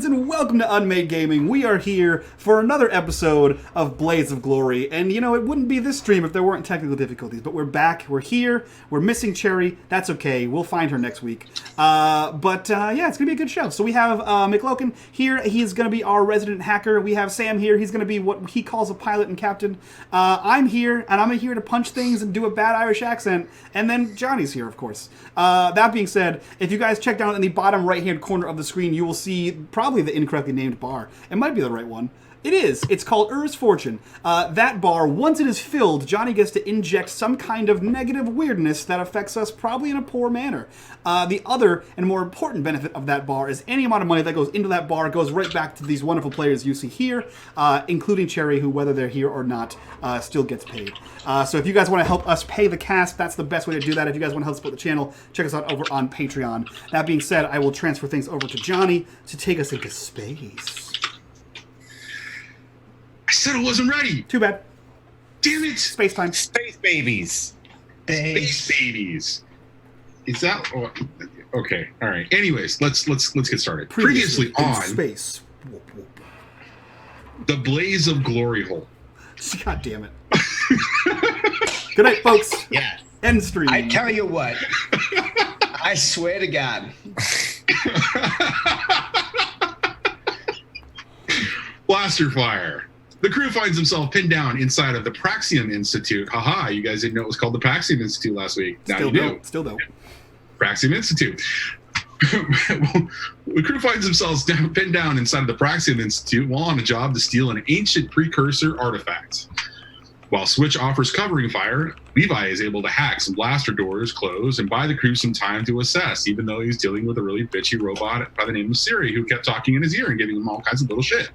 nerds, and welcome to unMadeGaming. We are here for another episode of Blades of Glory, and you know, it wouldn't be this stream if there weren't technical difficulties, but we're back, we're here, we're missing Cherry, that's okay, we'll find her next week. Yeah, it's gonna be a good show. So we have McLokin here, he's gonna be our resident hacker. We have Sam here, he's gonna be what he calls a pilot and captain. I'm here, and I'm here to punch things and do a bad Irish accent, and then Johnny's here, of course. That being said, if you guys check down in the bottom right-hand corner of the screen, you will see probably the incorrectly named bar. It might be the right one. It is. It's called Ur's Fortune. That bar, once it is filled, Johnny gets to inject some kind of negative weirdness that affects us probably in a poor manner. The other and more important benefit of that bar is any amount of money that goes into that bar goes right back to these wonderful players you see here, including Cherry, who, whether they're here or not, still gets paid. So if you guys want to help us pay the cast, that's the best way to do that. If you guys want to help support the channel, check us out over on Patreon. That being said, I will transfer things over to Johnny to take us into space. I said I wasn't ready. Too bad. Damn it. Space time. Space babies. Space babies. Is that okay? All right. Anyways, let's get started. Previously on space. Whoop, whoop. The Blaze of Glory hole. God damn it. Good night, folks. Yeah. End stream. I tell you what. I swear to God. Blaster fire. The crew finds himself pinned down inside of the Praxium Institute. Haha, you guys didn't know it was called the Praxium Institute last week. Now you do. Still though. Praxium Institute. The crew finds themselves pinned down inside of the Praxium Institute while on a job to steal an ancient precursor artifact. While Switch offers covering fire, Levi is able to hack some blaster doors closed and buy the crew some time to assess, even though he's dealing with a really bitchy robot by the name of Siri, who kept talking in his ear and giving him all kinds of little shit.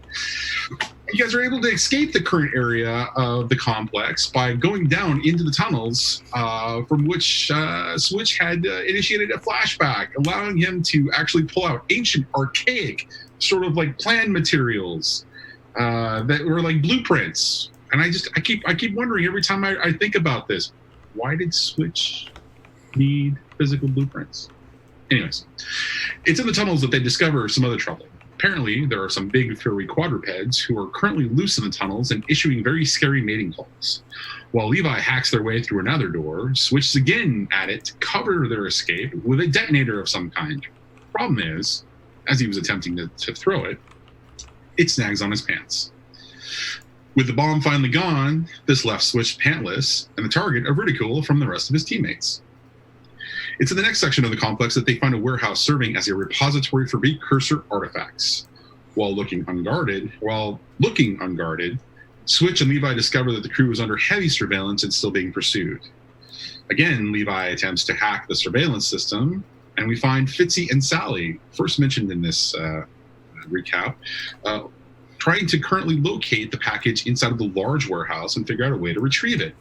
You guys are able to escape the current area of the complex by going down into the tunnels from which Switch had initiated a flashback, allowing him to actually pull out ancient, archaic, sort of like plan materials that were like blueprints. And I keep wondering every time I think about this, why did Switch need physical blueprints? Anyways, it's in the tunnels that they discover some other trouble. Apparently, there are some big furry quadrupeds who are currently loose in the tunnels and issuing very scary mating calls. While Levi hacks their way through another door, switches again at it to cover their escape with a detonator of some kind. Problem is, as he was attempting to throw it, it snags on his pants. With the bomb finally gone, this left Switch pantless and the target of ridicule from the rest of his teammates. It's in the next section of the complex that they find a warehouse serving as a repository for precursor artifacts. While looking unguarded, Switch and Levi discover that the crew is under heavy surveillance and still being pursued. Again, Levi attempts to hack the surveillance system, and we find Fitzy and Sally, first mentioned in this recap, trying to currently locate the package inside of the large warehouse and figure out a way to retrieve it.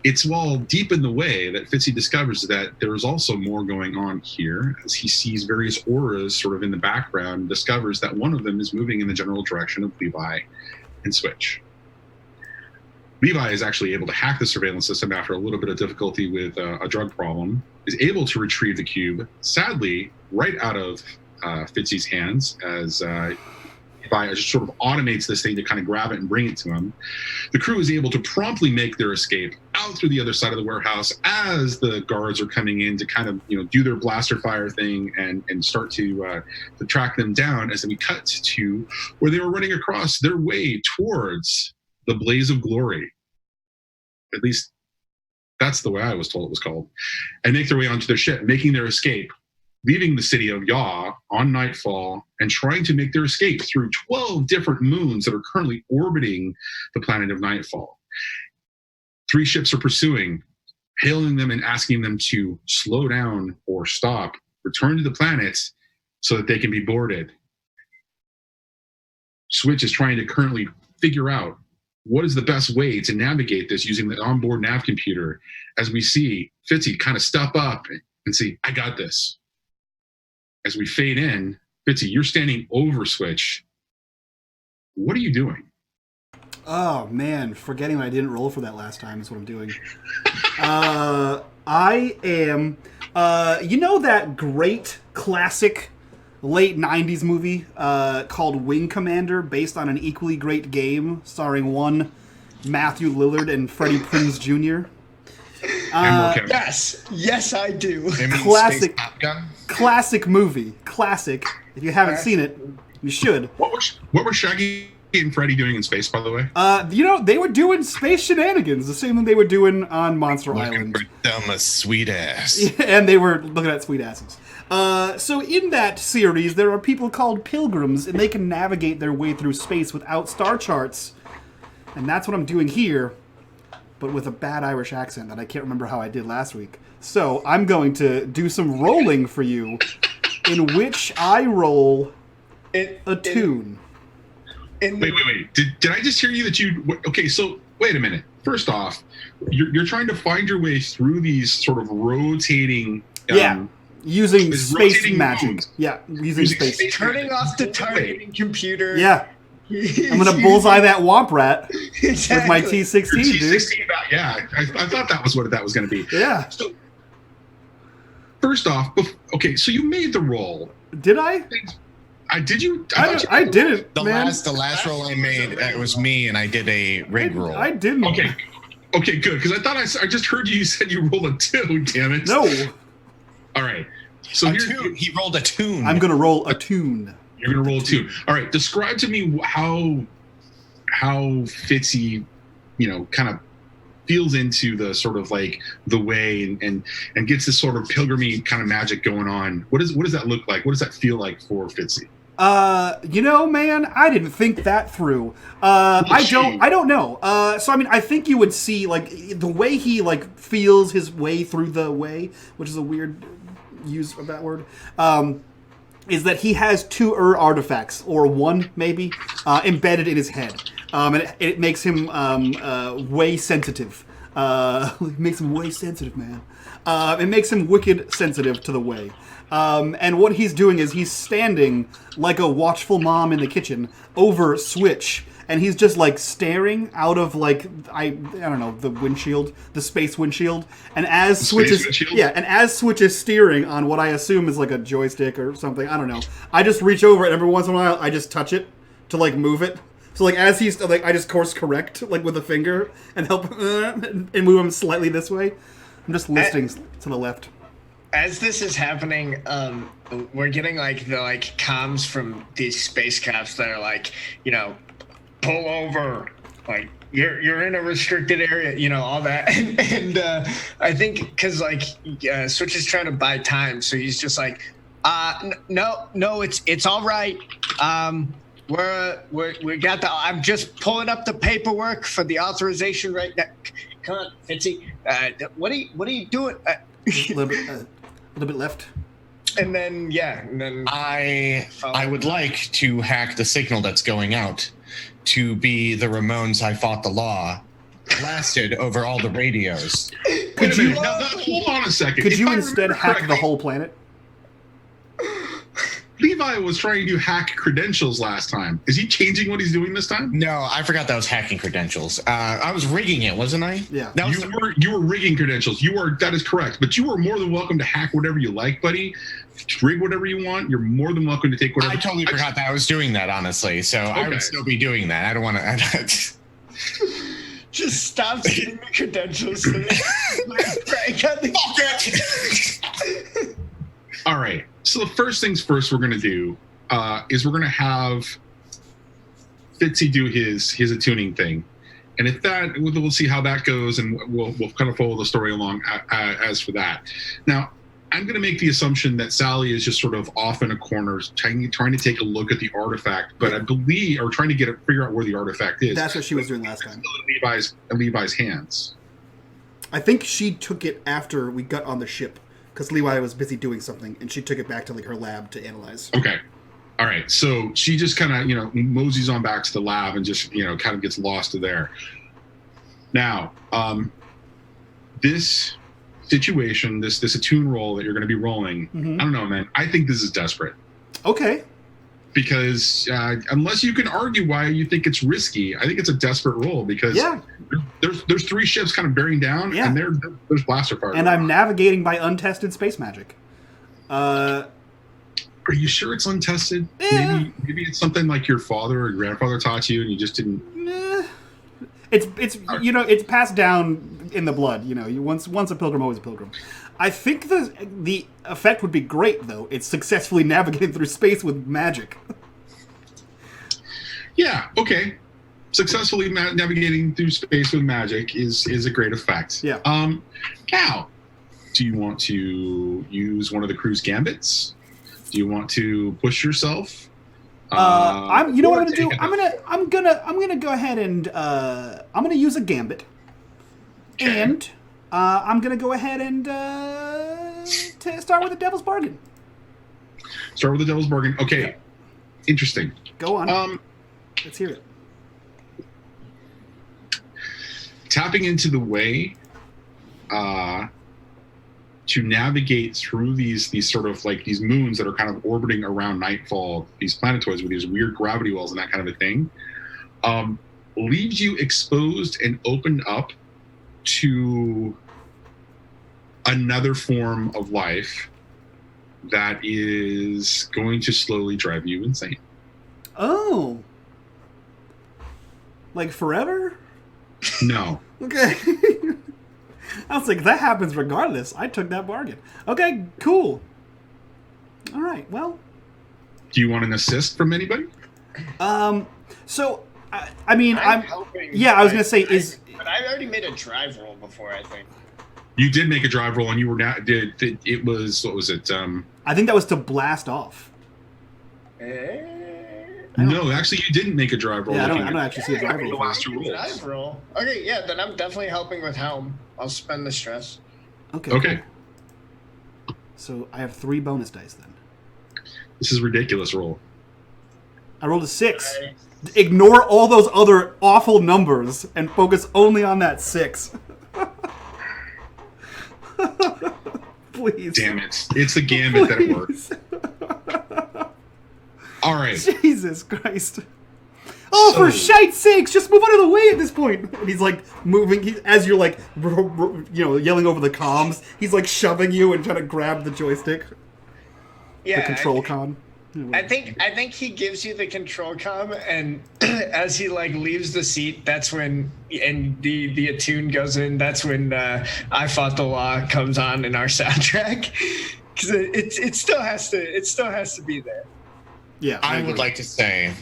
It's while deep in the way that Fitzy discovers that there is also more going on here, as he sees various auras sort of in the background and discovers that one of them is moving in the general direction of Levi and Switch. Levi is actually able to hack the surveillance system after a little bit of difficulty with a drug problem, is able to retrieve the cube, sadly, right out of Fitzy's hands, as Levi just sort of automates this thing to kind of grab it and bring it to him. The crew is able to promptly make their escape out through the other side of the warehouse as the guards are coming in to kind of, do their blaster fire thing and start to track them down, as we cut to where they were running across their way towards the Blaze of Glory. At least that's the way I was told it was called. And make their way onto their ship, making their escape, leaving the city of Yaw on nightfall and trying to make their escape through 12 different moons that are currently orbiting the planet of Nightfall. 3 ships are pursuing, hailing them and asking them to slow down or stop, return to the planet so that they can be boarded. Switch is trying to currently figure out what is the best way to navigate this using the onboard nav computer, as we see Fitzy kind of step up and say, I got this. As we fade in, Fitzy, you're standing over Switch. What are you doing? Oh, man. Forgetting I didn't roll for that last time is what I'm doing. I am... you know that great classic late 90s movie called Wing Commander, based on an equally great game starring one Matthew Lillard and Freddie Prinze Jr. Yes, I do. Classic, classic movie. Classic. If you haven't seen it, you should. What were Shaggy and Freddy doing in space, by the way? They were doing space shenanigans, the same thing they were doing on Monster Island. Them a sweet ass. And they were looking at sweet asses. So in that series, there are people called pilgrims, and they can navigate their way through space without star charts. And that's what I'm doing here, but with a bad Irish accent that I can't remember how I did last week. So I'm going to do some rolling for you, in which I roll a tune. Wait. Did I just hear you that you... Okay, so wait a minute. First off, you're trying to find your way through these sort of rotating... using space magic. modes. Yeah, using space. Turning off the targeting computer. Yeah. I'm going to bullseye that womp rat with my T16, dude. T16, yeah. I thought that was what that was going to be. Yeah. So, first off, okay, so you made the roll. Did I? Did you? I didn't, The man. last roll I made, it was me, and I did a rig roll. I didn't. Okay, good, because I thought I just heard you said you rolled a 2, damn it. No. All right. So he rolled a tune. I'm going to roll a tune. You're going to roll a 2. All right, describe to me how Fitzy, kind of feels into the sort of like the way and gets this sort of pilgrimy kind of magic going on. What does that look like? What does that feel like for Fitzy? Man, I didn't think that through. I don't know. So I mean, I think you would see like the way he like feels his way through the way, which is a weird use of that word. Is that he has 2 artifacts, or 1 maybe, embedded in his head. And it makes him way sensitive. It makes him way sensitive, man. It makes him wicked sensitive to the way. And what he's doing is he's standing like a watchful mom in the kitchen over Switch, and he's just like staring out of like I don't know, the windshield, the space windshield. And as Switch is steering on what I assume is like a joystick or something, I don't know. I just reach over it every once in a while. I just touch it to like move it. So like as he's like, I just course correct like with a finger and help and move him slightly this way. I'm just listing to the left. As this is happening, we're getting like the comms from these spacecrafts that are like, pull over, like you're in a restricted area, all that. And I think because Switch is trying to buy time, so he's just like, no, it's all right. We got the. I'm just pulling up the paperwork for the authorization right now. Come on, Fitzy. What are you doing? A little bit left. And then I would like to hack the signal that's going out to be the Ramones I Fought the Law blasted over all the radios. Wait a minute. Now, hold on a second. Could you instead hack the whole planet? Levi was trying to hack credentials last time. Is he changing what he's doing this time? No, I forgot that was hacking credentials. I was rigging it, wasn't I? Yeah. You were rigging credentials. That is correct. But you are more than welcome to hack whatever you like, buddy. Rig whatever you want. You're more than welcome to take whatever. I totally forgot that I was doing that, honestly. So okay. I would still be doing that. I don't want to. Just stop sending me credentials. All right. So the first things first we're going to do is we're going to have Fitzy do his attuning thing. And if that, we'll see how that goes, and we'll kind of follow the story along as for that. Now, I'm going to make the assumption that Sally is just sort of off in a corner trying to take a look at the artifact, but I believe, or trying to figure out where the artifact is. That's what she was doing last time. In Levi's hands. I think she took it after we got on the ship, because Levi was busy doing something, and she took it back to like her lab to analyze. Okay. All right. So she just kind of, moseys on back to the lab and just, kind of gets lost to there. Now, this situation, this attune roll that you're going to be rolling, I don't know, man. I think this is desperate. Okay. Because unless you can argue why you think it's risky, I think it's a desperate roll because there's 3 ships kind of bearing down, and there's blaster fire. And I'm navigating by untested space magic. Are Are you sure it's untested? Yeah. Maybe it's something like your father or grandfather taught you, and you just didn't. It's it's passed down in the blood. You once a pilgrim, always a pilgrim. I think the effect would be great though. It's successfully navigated through space with magic. Yeah. Okay. Successfully navigating through space with magic is a great effect. Yeah. Now, do you want to use one of the crew's gambits? Do you want to push yourself? You know what I'm gonna do? I'm gonna go ahead and I'm gonna use a gambit, Okay. and I'm gonna go ahead and start with the devil's bargain. Start with the devil's bargain. Okay. Yep. Interesting. Go on. Let's hear it. Tapping into the way to navigate through these sort of like these moons that are kind of orbiting around Nightfall, these planetoids with these weird gravity wells and that kind of a thing, leaves you exposed and opened up to another form of life that is going to slowly drive you insane. Oh, like forever? No. Okay. I was like, that happens regardless. I took that bargain. Okay, cool. All right, well. Do you want an assist from anybody? So, I mean, I'm hoping. yeah, I was going to say, But I already made a drive roll before, I think. You did make a drive roll, and you were not. It was, what was it? I think that was to blast off. No, actually, you didn't make a drive roll. Yeah, I don't actually see a drive The roll. last two rolls. Drive roll. Okay, yeah, then I'm definitely helping with helm. I'll spend the stress. Okay. Okay. Cool. So I have 3 bonus dice then. This is ridiculous roll. I rolled a 6. Ignore all those other awful numbers and focus only on that 6. Please. Damn it. It's the gambit that it works. All right. Jesus Christ. Oh, for shite's sakes, just move out of the way at this point. And he's like moving, as you're like, yelling over the comms, he's like shoving you and trying to grab the joystick. Yeah, The control con. I think he gives you the control com, and as he like leaves the seat, that's when and the attune goes in. That's when "I Fought the Law" comes on in our soundtrack, because it still has to be there. Yeah, I would like to say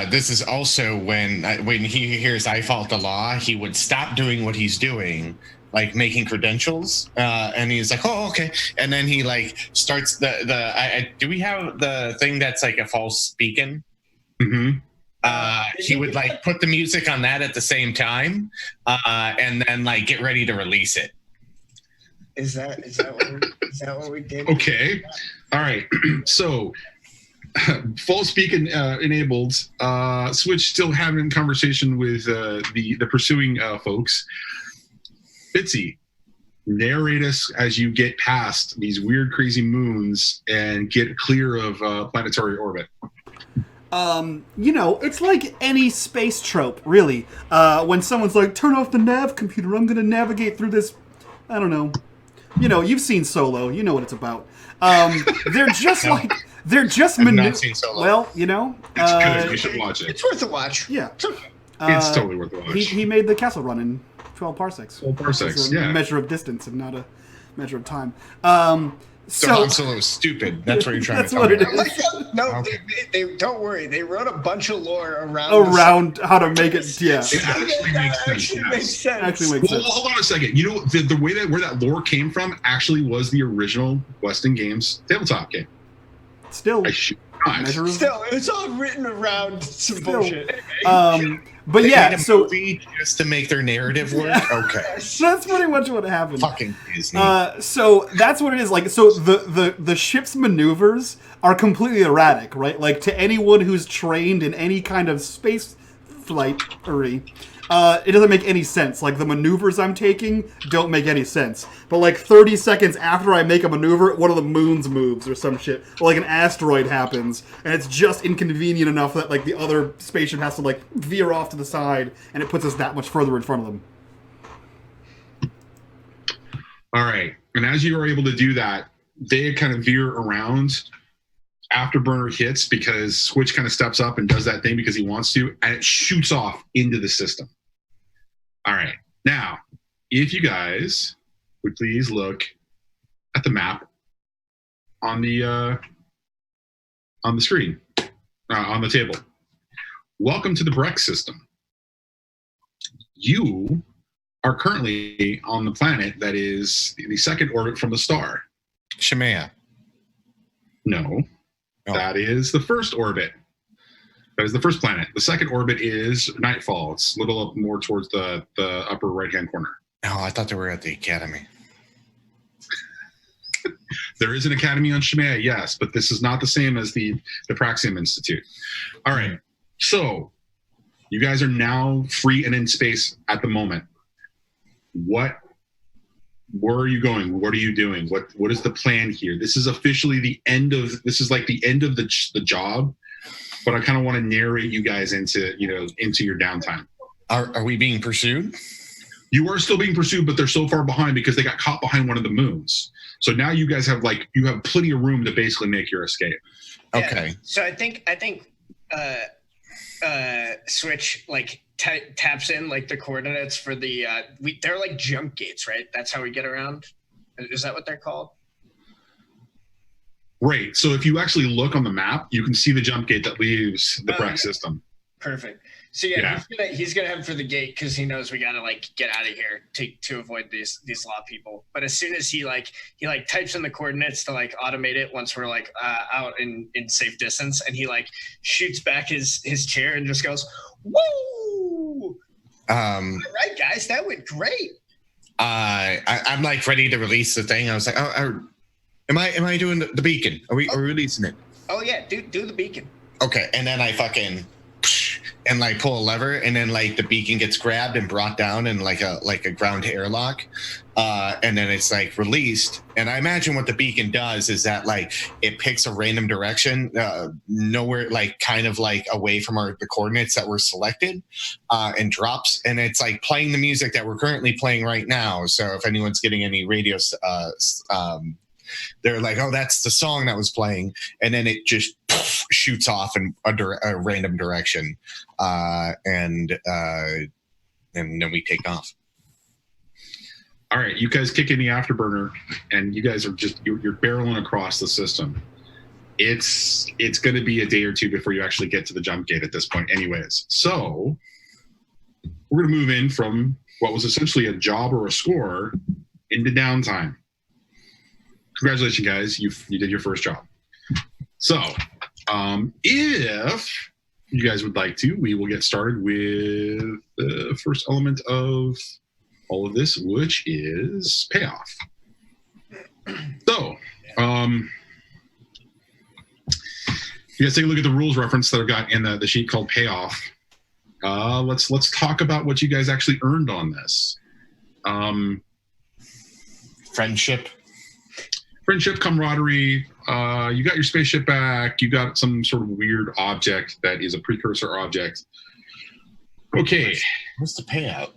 this is also when he hears "I Fought the Law," he would stop doing what he's doing, like making credentials, and he's like, "Oh, okay," and then he like starts do we have the thing that's like a false beacon? Mm-hmm. He would like put the music on that at the same time, and then like get ready to release it. Is that what we did? Okay. All right. So, false beacon enabled. Switch still having conversation with the pursuing folks. Fitzy, narrate us as you get past these weird, crazy moons and get clear of planetary orbit. It's like any space trope, really. When someone's like, turn off the nav computer, I'm going to navigate through this, I don't know. You've seen Solo, you know what it's about. They're just like, they're just not seen Solo. Well, It's good. You should watch it. It's worth a watch. Yeah. It's totally worth a watch. He made the castle run in 12 parsecs. 12 parsecs, It's a yeah. measure of distance and not a measure of time. So Han Solo is stupid. That's what you're trying That's to tell what me. it is. No, Okay. they don't worry. They wrote a bunch of lore around How to make it, yeah. It actually makes sense. Actually yes. makes sense. Actually makes Well, sense. hold on a second. The way where that lore came from actually was the original Weston Games tabletop game. Still, I shoot not. measure of... Still, it's all written around some Still. bullshit. But They yeah, made a so movie just to make their narrative work. Okay, that's pretty much what happened. fucking Disney. So that's what it is. Like, so the ship's maneuvers are completely erratic, right? Like, to anyone who's trained in any kind of space flight-ery, it doesn't make any sense. Like, the maneuvers I'm taking don't make any sense. But like 30 seconds after I make a maneuver, one of the moons moves or some shit. Or like an asteroid happens, and it's just inconvenient enough that like the other spaceship has to like veer off to the side, and it puts us that much further in front of them. All right. And as you are able to do that, they kind of veer around. afterburner hits because Switch kind of steps up and does that thing because he wants to, and it shoots off into the system. All right. Now, if you guys would please look at the map on the screen, on the table. Welcome to the Breck system. You are currently on the planet that is the second orbit from the star. Shemaya. No, that is the first orbit. That is the first planet. The second orbit is Nightfall. It's a little up more towards the upper right-hand corner. Oh, I thought they were at the academy. There is an academy on Shemaya, yes, but this is not the same as the Praxium Institute. All right, so you guys are now free and in space at the moment. Where are you going? What are you doing? What is the plan here? This is officially the end of the job, but I kind of want to narrate you guys into your downtime. Are we being pursued? You are still being pursued, but they're so far behind because they got caught behind one of the moons. So now you guys have plenty of room to basically make your escape. Okay. Yeah. So I think Switch taps in the coordinates for the they're like jump gates, right? That's how we get around. Is that what they're called? Right. So if you actually look on the map, you can see the jump gate that leaves the Breck system. Perfect. So he's gonna head for the gate because he knows we gotta get out of here to avoid these law people. But as soon as he types in the coordinates to automate it once we're out in safe distance, and he shoots back his chair and just goes, "Woo!" All right, guys, that went great. I'm ready to release the thing. I was like, am I doing the beacon? Are we releasing it? Oh yeah, do the beacon. Okay, and then I fucking and pull a lever, and then the beacon gets grabbed and brought down in a ground airlock, and then it's released. And I imagine what the beacon does is that it picks a random direction, nowhere kind of away from the coordinates that were selected, and drops. And it's playing the music that we're currently playing right now. So if anyone's getting any radio, they're like, oh, that's the song that was playing, and then it just shoots off in a random direction, and then we take off. All right, you guys kick in the afterburner, and you guys are you're barreling across the system. It's going to be a day or two before you actually get to the jump gate at this point, anyways. So we're going to move in from what was essentially a job or a score into downtime. Congratulations, guys! You did your first job. So, if you guys would like to, we will get started with the first element of all of this, which is payoff. So, you guys take a look at the rules reference that I've got in the sheet called payoff. Let's talk about what you guys actually earned on this. Friendship, camaraderie. You got your spaceship back. You got some sort of weird object that is a precursor object. Okay. What's the payout?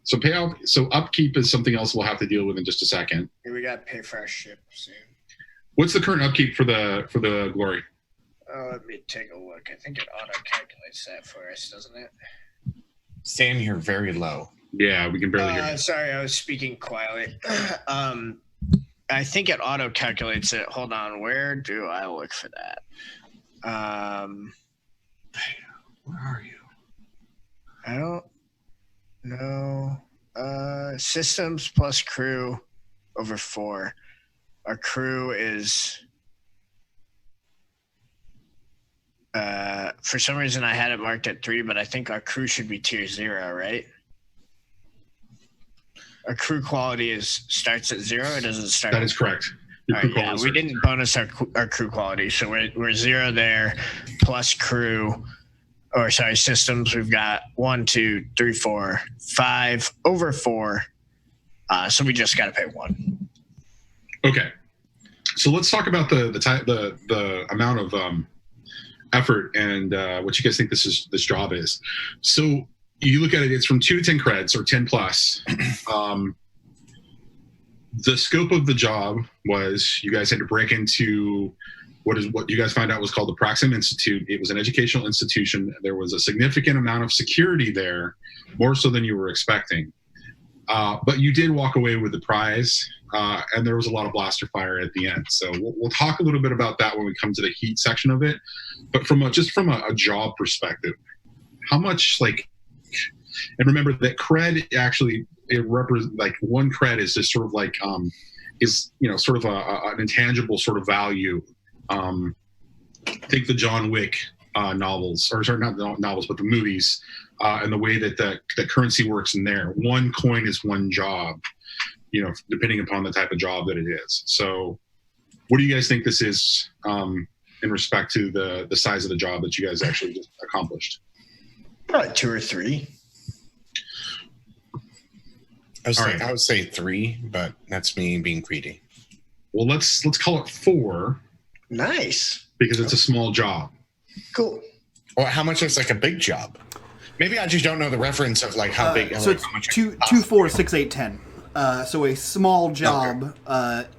So upkeep is something else we'll have to deal with in just a second. We got to pay for our ship soon. What's the current upkeep for the Glory? Let me take a look. I think it auto calculates that for us, doesn't it? Sam, you're very low. Yeah, we can barely hear you. Sorry, I was speaking quietly. I think it auto calculates it. Hold on, where do I look for that? Where are you? I don't know. Systems plus crew over 4. Our crew is for some reason I had it marked at 3, but I think our crew should be tier 0, right? Our crew quality starts at 0. It doesn't start. That is correct. Yeah, we didn't bonus our crew quality, so we're 0 there, plus crew, or sorry, systems. We've got 1, 2, 3, 4, 5 over 4. So we just got to pay 1. Okay, so let's talk about the amount of effort and what you guys think this job is. So you look at it; it's from 2 to 10 creds, or 10 plus. the scope of the job was you guys had to break into what you guys found out was called the Proxim Institute. It was an educational institution. There was a significant amount of security there, more so than you were expecting. But you did walk away with the prize, and there was a lot of blaster fire at the end. So we'll talk a little bit about that when we come to the heat section of it. But from a job perspective, how much and remember that cred actually it represents one cred is just sort of sort of an intangible sort of value. Take the John Wick novels, or sorry, not the novels, but the movies, and the way that the currency works in there. One coin is one job, depending upon the type of job that it is. So what do you guys think this is in respect to the size of the job that you guys actually just accomplished? Probably 2 or 3. I would say 3, but that's me being greedy. Well, let's call it 4. Nice. Because it's a small job. Cool. Well, how much is a big job? Maybe I just don't know the reference of how big. So it's how much 2, 4, 6, 8, 10. So a small job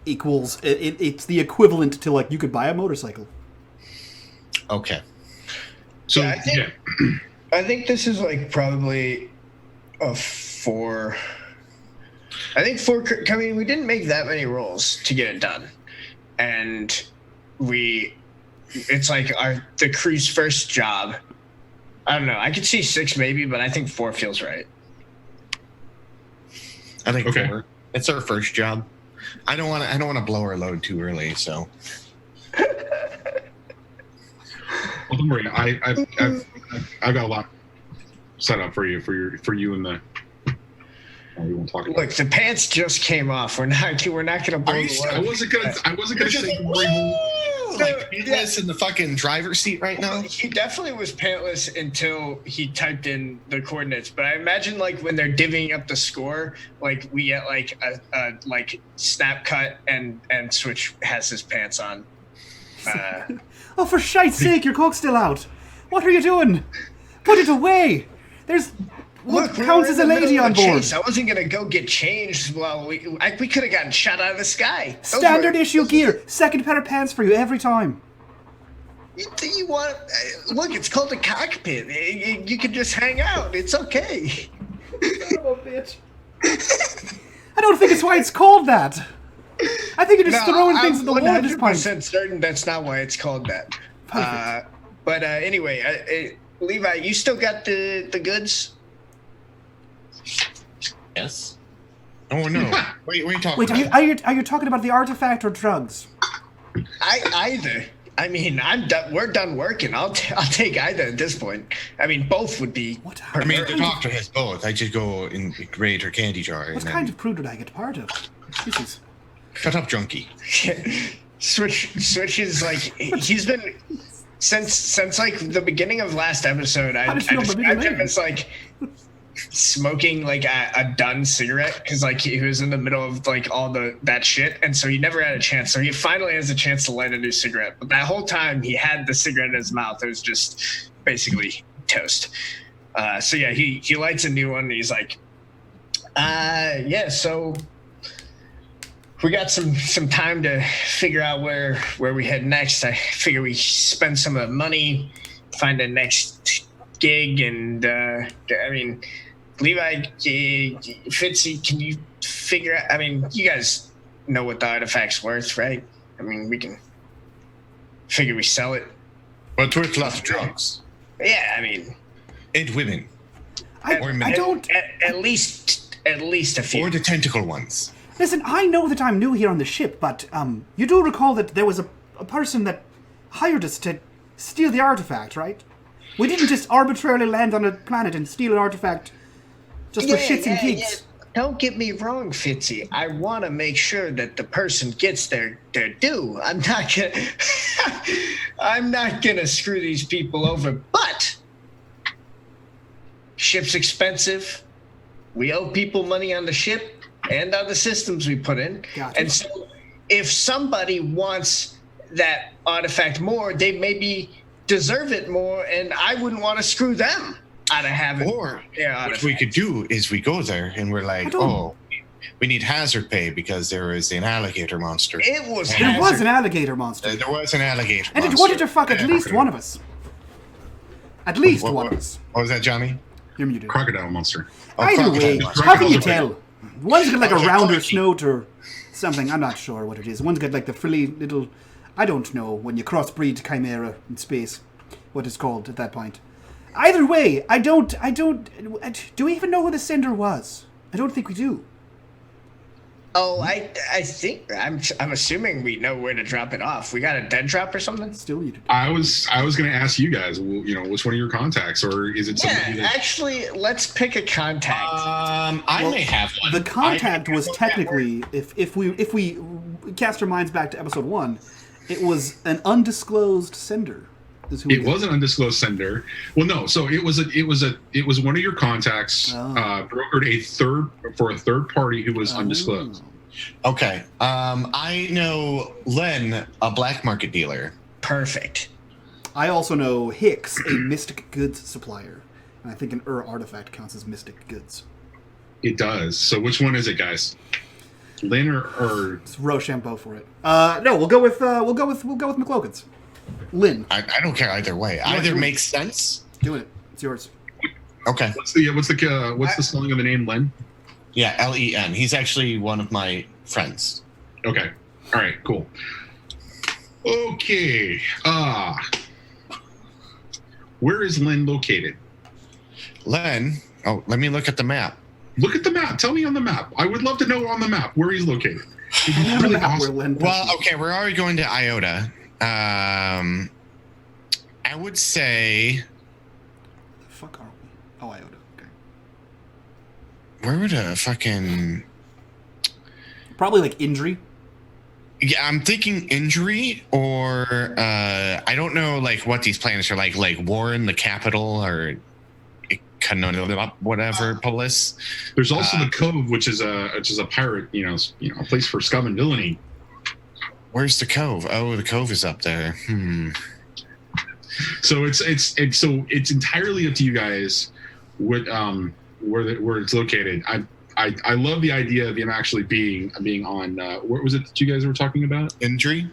equals it's the equivalent to you could buy a motorcycle. Okay. So I think this is probably a 4. I think 4. I mean, we didn't make that many rolls to get it done, and it's the crew's first job. I don't know. I could see 6 maybe, but I think 4 feels right. I think 4. It's our first job. I don't want to blow our load too early, so. Well, don't worry. I've got a lot set up for you and the. We won't talk about Look, the pants just came off. We're not gonna blow the load. I wasn't gonna say. Pantless in the fucking driver's seat right now. He definitely was pantless until he typed in the coordinates. But I imagine when they're divvying up the score, we get a snap cut and Switch has his pants on. Oh, for shite's sake, your coke's still out. What are you doing? Put it away. There's what counts as a lady on board. Chase. I wasn't gonna go get changed. Well, we could have gotten shot out of the sky. Standard issue gear. Second pair of pants for you every time. You want? Look, it's called a cockpit. You can just hang out. It's okay. Son of a bitch. I don't think it's why it's called that. I think you're just throwing things at the wall at this point. I'm 100% certain that's not why it's called that. Perfect. But anyway, Levi, you still got the goods? Yes. Oh no! What are you talking Wait, about? are you talking about the artifact or drugs? Either. I mean, we're done working. I'll take either at this point. I mean, both would be. I mean, the doctor has both. I just go and raid her candy jar. What kind of crew did I get part of? Jesus. Shut up, junkie. Switch is he's been since the beginning of last episode. I described him as smoking a done cigarette because he was in the middle of all that shit, and so he never had a chance. So he finally has a chance to light a new cigarette, but that whole time he had the cigarette in his mouth. It was just basically toast. So yeah, he lights a new one and he's so we got some time to figure out where we head next. I figure we spend some of the money, find the next gig, and I mean, Levi, Fitzy, can you figure out? I mean, you guys know what the artifact's worth, right? I mean, we can figure we sell it. Well, it's worth lots of drugs. Yeah, I mean, and women. At least a few. Or the tentacle ones. Listen, I know that I'm new here on the ship, but you do recall that there was a person that hired us to steal the artifact, right? We didn't just arbitrarily land on a planet and steal an artifact just for shits and gigs. Yeah. Don't get me wrong, Fitzy. I want to make sure that the person gets their due. I'm not gonna screw these people over. But ship's expensive. We owe people money on the ship and on the systems we put in. Gotcha. And so if somebody wants that artifact more, they maybe deserve it more, and I wouldn't want to screw them out of having. Or what we could do is we go there and we're like, oh, we need hazard pay because there is an alligator monster. It was. There was an alligator monster. There was an alligator And it monster. wanted to fuck at least one of us. At least one of us. What was that, Johnny? You're muted. Crocodile monster. Either way, crocodile. how can you Crocodiles are tell? One's got like a Okay, rounder crikey. snout or something. I'm not sure what it is. One's got like the frilly little. I don't know when you crossbreed chimera in space, what it's called at that point. Either way, I don't. Do we even know who the sender was? I don't think we do. Oh, I think I'm assuming we know where to drop it off. We got a dead drop or something. Still muted. I was going to ask you guys, well, which one of your contacts, or is it somebody Yeah, that actually, let's pick a contact. I may have one. The contact was technically, if we cast our minds back to episode 1, it was an undisclosed sender. Is who it was an undisclosed sender? Well, no. So it was one of your contacts brokered a third party who was undisclosed. Okay. I know Len, a black market dealer. Perfect. I also know Hicks, a mystic goods supplier, and I think an artifact counts as mystic goods. It does. So which one is it, guys? Lynn or It's Rochambeau for it. No, we'll go with McLogan's. Lynn, I don't care either way. Either makes sense. doing it. It's yours. Okay. what's the spelling of the name, Len? Yeah, Len. He's actually one of my friends. Okay. All right. Cool. Okay. Where is Len located? Len. Oh, let me look at the map. Look at the map. Tell me on the map. I would love to know on the map where he's located. It'd be really awesome. Well, okay, we're already going to Iota. I would say. The fuck are we? Oh, Iota. Okay. Where would a fucking. Probably like injury. Yeah, I'm thinking injury or I don't know like what these planets are like Warren, the capital, or whatever Polis. There's also the Cove, which is a pirate, a place for Scum and Villainy. Where's the Cove? Oh, the Cove is up there. So it's entirely up to you guys where it's located. I love the idea of him actually being on what was it that you guys were talking about? Injury.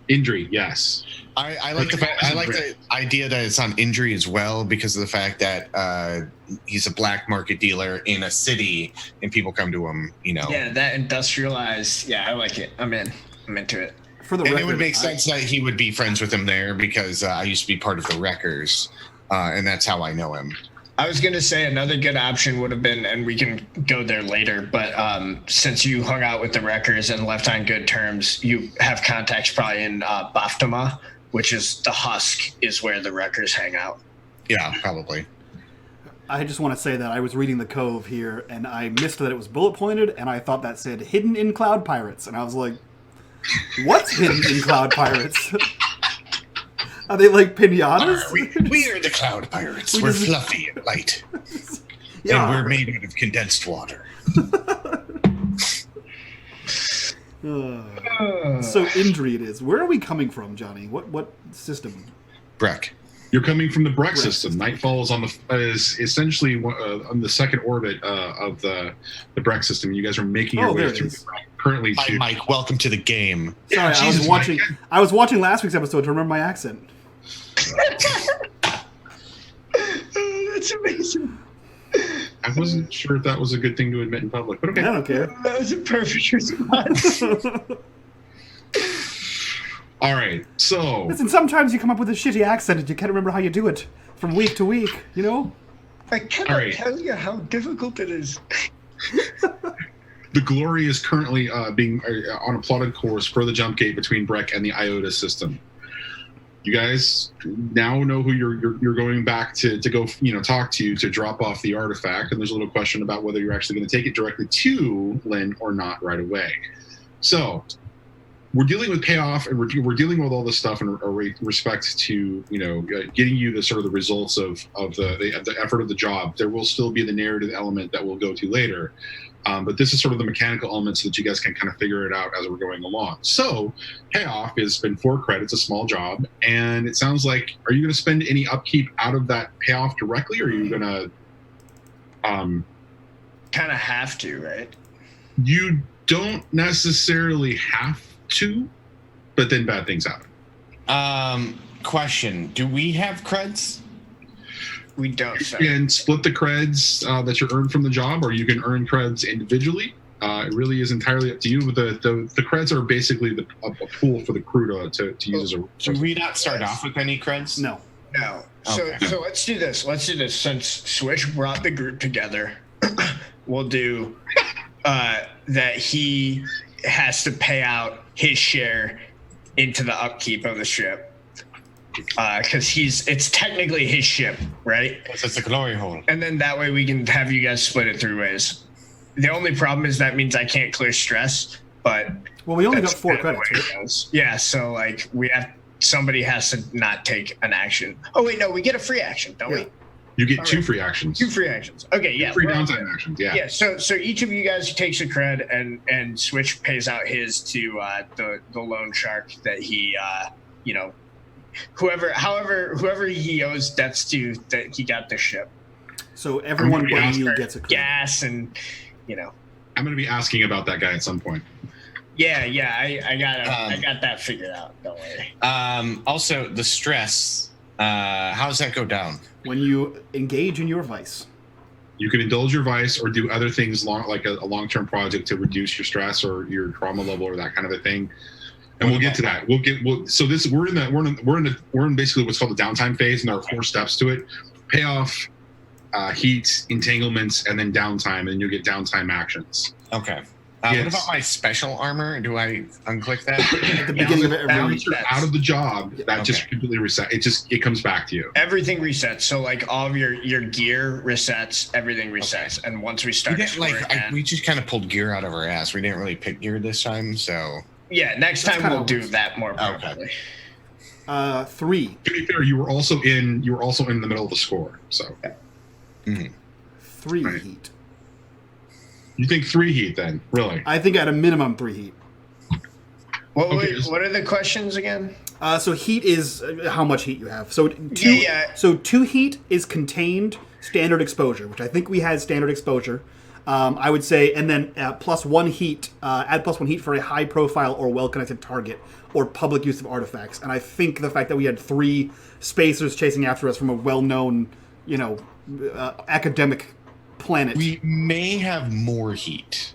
Yes. I like the idea that it's on injury as well because of the fact that he's a black market dealer in a city and people come to him. Yeah, that industrialized. Yeah, I like it. I'm into it. For the And record, it would make sense that he would be friends with him there because I used to be part of the Wreckers, and that's how I know him. I was going to say another good option would have been, and we can go there later, but since you hung out with the Wreckers and left on good terms, you have contacts probably in Baftama, which is the Husk, is where the Wreckers hang out. Yeah, probably. I just want to say that I was reading the Cove here, and I missed that it was bullet pointed, and I thought that said hidden in Cloud Pirates, and I was like, what's hidden in Cloud Pirates? Are they like pinatas? We are the Cloud Pirates. We're fluffy and light. Yeah. And we're made out of condensed water. So injury it is. Where are we coming from, Johnny? What system? Breck. You're coming from the Breck system. Nightfall is essentially on the second orbit of the Breck system. You guys are making your way through currently. Hi, Mike. Welcome to the game. Sorry, Jesus, I was watching last week's episode to remember my accent. That's amazing. I wasn't sure if that was a good thing to admit in public, but okay. I don't care. That was a perfect response. All right, so Listen, sometimes you come up with a shitty accent and you can't remember how you do it from week to week, you know? I cannot All right. tell you how difficult it is. the Glory is currently being on a plotted course for the jump gate between Breck and the Iota system. You guys now know who you're going back to go, talk to drop off the artifact, and there's a little question about whether you're actually going to take it directly to Lynn or not right away. So we're dealing with payoff, and we're dealing with all this stuff in respect to getting you the sort of the results of the effort of the job. There will still be the narrative element that we'll go to later. But this is sort of the mechanical elements so that you guys can kind of figure it out as we're going along. So payoff has been 4 credits, a small job. And it sounds like, are you going to spend any upkeep out of that payoff directly? Or are you going to... Kind of have to, right? You don't necessarily have to, but then bad things happen. Question: do we have creds? We don't. You can split the creds that you earn from the job, or you can earn creds individually. It really is entirely up to you. The creds are basically a pool for the crew to use as a. Do we not start off with any creds? No. No. So let's do this. Since Switch brought the group together, we'll do that he has to pay out his share into the upkeep of the ship. Because it's technically his ship, right? It's a glory hole. And then that way we can have you guys split it 3 ways. The only problem is that means I can't clear stress, but well, we only got that's 4 kind of credits. the way Right? it goes. Yeah, so like somebody has to not take an action. Oh wait, no, we get a free action, don't we? You get All 2 right. free actions. 2 free actions. Okay, yeah. 2 free we're all downtime good. actions. Yeah. Yeah, so each of you guys takes a cred and Switch pays out his to the loan shark that he whoever he owes debts to that he got the ship. So everyone Yeah. but you gets a credit. Gas and I'm going to be asking about that guy at some point. Yeah, I got that figured out. Don't worry. Also, the stress. How does that go down? When you engage in your vice. You can indulge your vice or do other things like a long-term project to reduce your stress or your trauma level or that kind of a thing. And we'll get to that. We're in basically what's called the downtime phase, and there are 4 steps to it: payoff, heat, entanglements, and then downtime. And you'll get downtime actions. Okay. Yes. What about my special armor? Do I unclick that? At the beginning of every Once you're out of the job, that just Okay. completely reset. It comes back to you. Everything resets. So like all of your gear resets. Everything resets. And once we We start, didn't we just kind of pulled gear out of our ass. We didn't really pick gear this time, so. yeah. Next That's time kinda we'll do works. that more Okay. properly. 3. To be fair, you were also in the middle of the score. So 3 Right. heat. you think 3 heat then? Really? I think at a minimum 3 heat. Okay. What are the questions again? So heat is how much heat you have. So 2. Yeah. So 2 heat is contained standard exposure, which I think we had standard exposure. I would say, and then plus 1 heat. Add plus 1 heat for a high profile or well connected target or public use of artifacts. And I think the fact that we had 3 spacers chasing after us from a well known, academic planet. We may have more heat.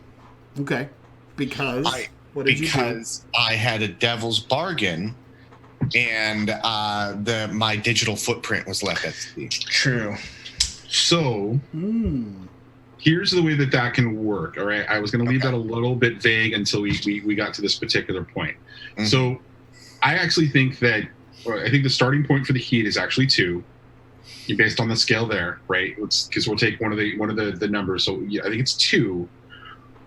Okay. Because what did you do? Because I had a devil's bargain, and my digital footprint was left at sea. True. So here's the way that can work. All right, I was going to leave that a little bit vague until we got to this particular point. Mhm. So I actually think the starting point for the heat is actually 2. Based on the scale there, right? Because we'll take one of the numbers. So I think it's 2.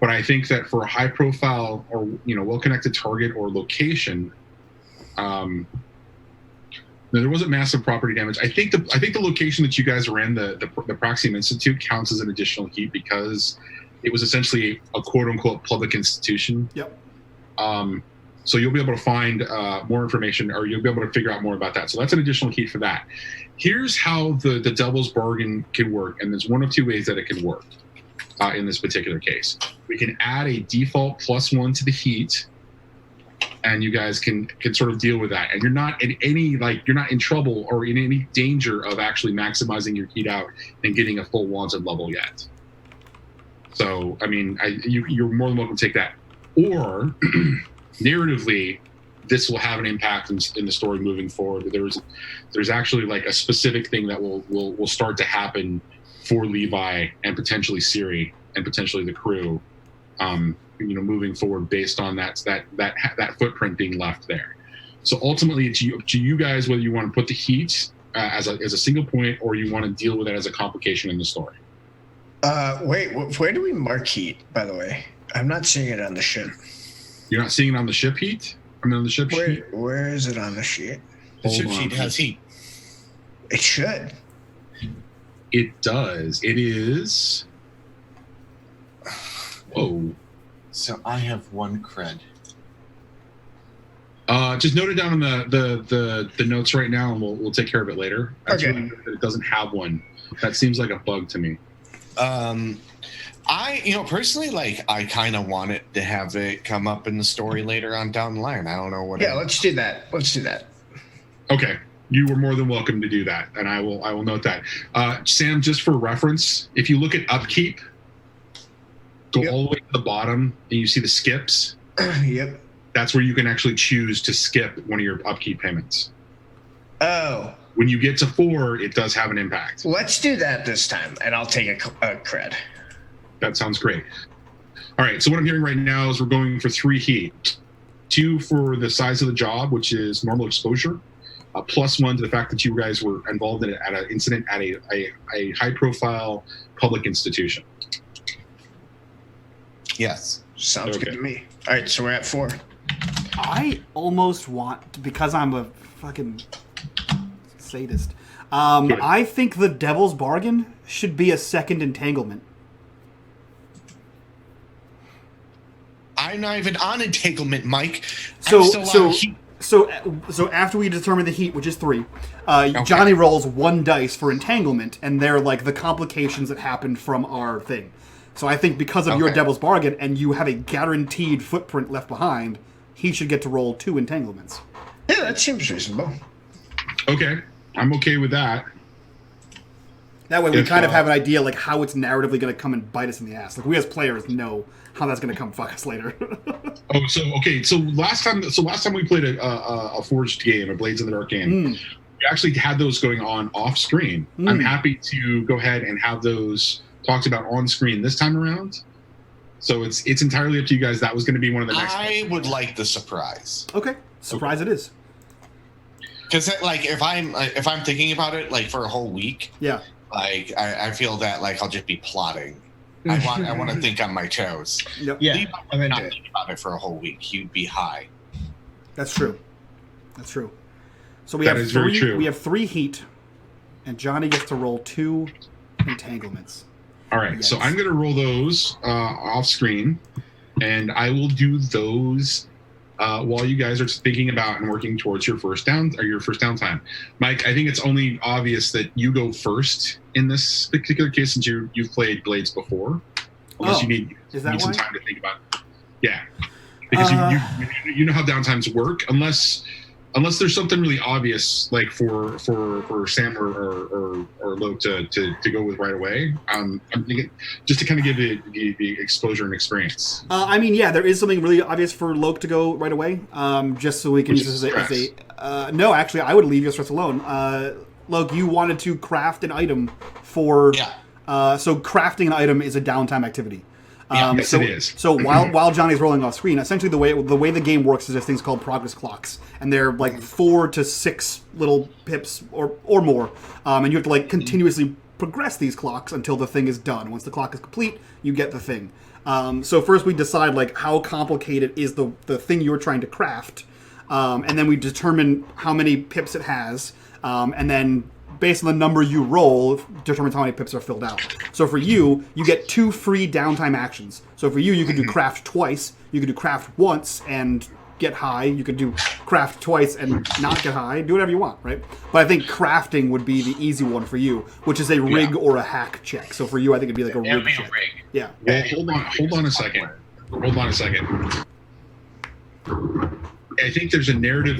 But I think that for a high profile or well connected target or location, there wasn't massive property damage. I think the location that you guys are in, the Praxium Institute, counts as an additional heat because it was essentially a quote unquote public institution. Yep. So you'll be able to find more information, or you'll be able to figure out more about that. So that's an additional heat for that. Here's how the devil's bargain can work, and there's one of 2 ways that it can work in this particular case. We can add a default +1 to the heat, and you guys can sort of deal with that. And you're not in you're not in trouble or in any danger of actually maximizing your heat out and getting a full wanted level yet. So I mean, you're more than welcome to take that. Or narratively, this will have an impact in the story moving forward. There's actually like a specific thing that will start to happen for Levi and potentially Siri and potentially the crew, moving forward based on that footprint being left there. So ultimately, it's to you guys whether you want to put the heat as a single point or you want to deal with it as a complication in the story. Wait, where do we mark heat? By the way, I'm not seeing it on the ship. You're not seeing it on the ship heat? I mean, on the ship sheet? Where is it on the sheet? The Hold ship on. sheet has heat. It should. It does. It is. Whoa. So I have 1 cred. Just note it down on the notes right now, and we'll take care of it later. That's Okay. really weird that it doesn't have one. That seems like a bug to me. Personally, like, I kind of want it to have it come up in the story later on down the line. I don't know what. Yeah, let's do that. Okay, you were more than welcome to do that, and I will note that. Sam, just for reference, if you look at upkeep, go all the way to the bottom, and you see the skips. Yep. That's where you can actually choose to skip one of your upkeep payments. Oh. When you get to 4, it does have an impact. Let's do that this time, and I'll take a cred. That sounds great. All right, so what I'm hearing right now is we're going for 3 heat. 2 for the size of the job, which is normal exposure. +1 to the fact that you guys were involved in an incident at a high-profile public institution. Yes. Sounds good to me. All right, so we're at 4. I almost want, because I'm a fucking sadist, I think the Devil's Bargain should be a second entanglement. I'm not even on entanglement, Mike. So after we determine the heat, which is 3, Johnny rolls 1 dice for entanglement, and they're like the complications that happened from our thing. So I think because of your Devil's Bargain, and you have a guaranteed footprint left behind, he should get to roll 2 entanglements. Yeah, that seems reasonable. Okay, I'm okay with that. That way we kind of have an idea like how it's narratively going to come and bite us in the ass. Like we as players know how that's going to come fuck us later. So last time we played a Forged game, a Blades in the Dark game, we actually had those going on off screen. I'm happy to go ahead and have those talked about on screen this time around. So it's entirely up to you guys. That was going to be one of the next. I would like the surprise. Okay, surprise it is. Because like if I'm thinking about it like for a whole week, yeah, like I feel that like I'll just be plotting. I want to think on my toes. Yep. Yeah, I'm not thinking about it for a whole week. He'd be high. That's true. So we have 3. We have 3 heat, and Johnny gets to roll 2 entanglements. All right, so I'm going to roll those off screen, and I will do those while you guys are thinking about and working towards your first downtime. Mike, I think it's only obvious that you go first in this particular case since you've played Blades before. Unless you need some time to think about it. Yeah, because you know how downtimes work. Unless there's something really obvious, like for Sam or Loke to go with right away. I'm thinking just to kind of give the exposure and experience. There is something really obvious for Loke to go right away. Just so we can use this as a. No, actually, I would leave your stress alone. Loke, you wanted to craft an item for. Yeah. So crafting an item is a downtime activity. Yes, it is. So while Johnny's rolling off screen, essentially the way the game works is there's things called progress clocks, and they're like 4 to 6 little pips or more, and you have to like continuously progress these clocks until the thing is done. Once the clock is complete, you get the thing. So first we decide like how complicated is the thing you're trying to craft, and then we determine how many pips it has, and then based on the number you roll, determines how many pips are filled out. So for you get 2 free downtime actions. So for you could do craft twice, you could do craft once and get high, you could do craft twice and not get high, do whatever you want, right? But I think crafting would be the easy one for you, which is a rig or a hack check. So for you, I think it'd be like a rig check. Yeah. Well, hold on a second. I think there's a narrative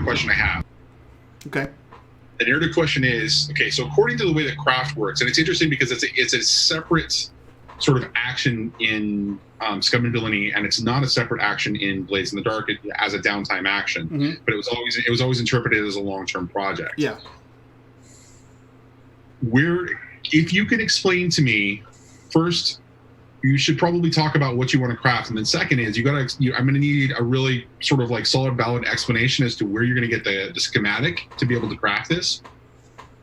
question I have. Okay. The narrative question is, okay, so according to the way that craft works, and it's interesting because it's a separate sort of action in Scum and Villainy, and it's not a separate action in Blades in the Dark as a downtime action, but it was always interpreted as a long-term project. Yeah. If you can explain to me, first, you should probably talk about what you want to craft, and then second is I'm going to need a really sort of like solid, valid explanation as to where you're going to get the schematic to be able to craft this,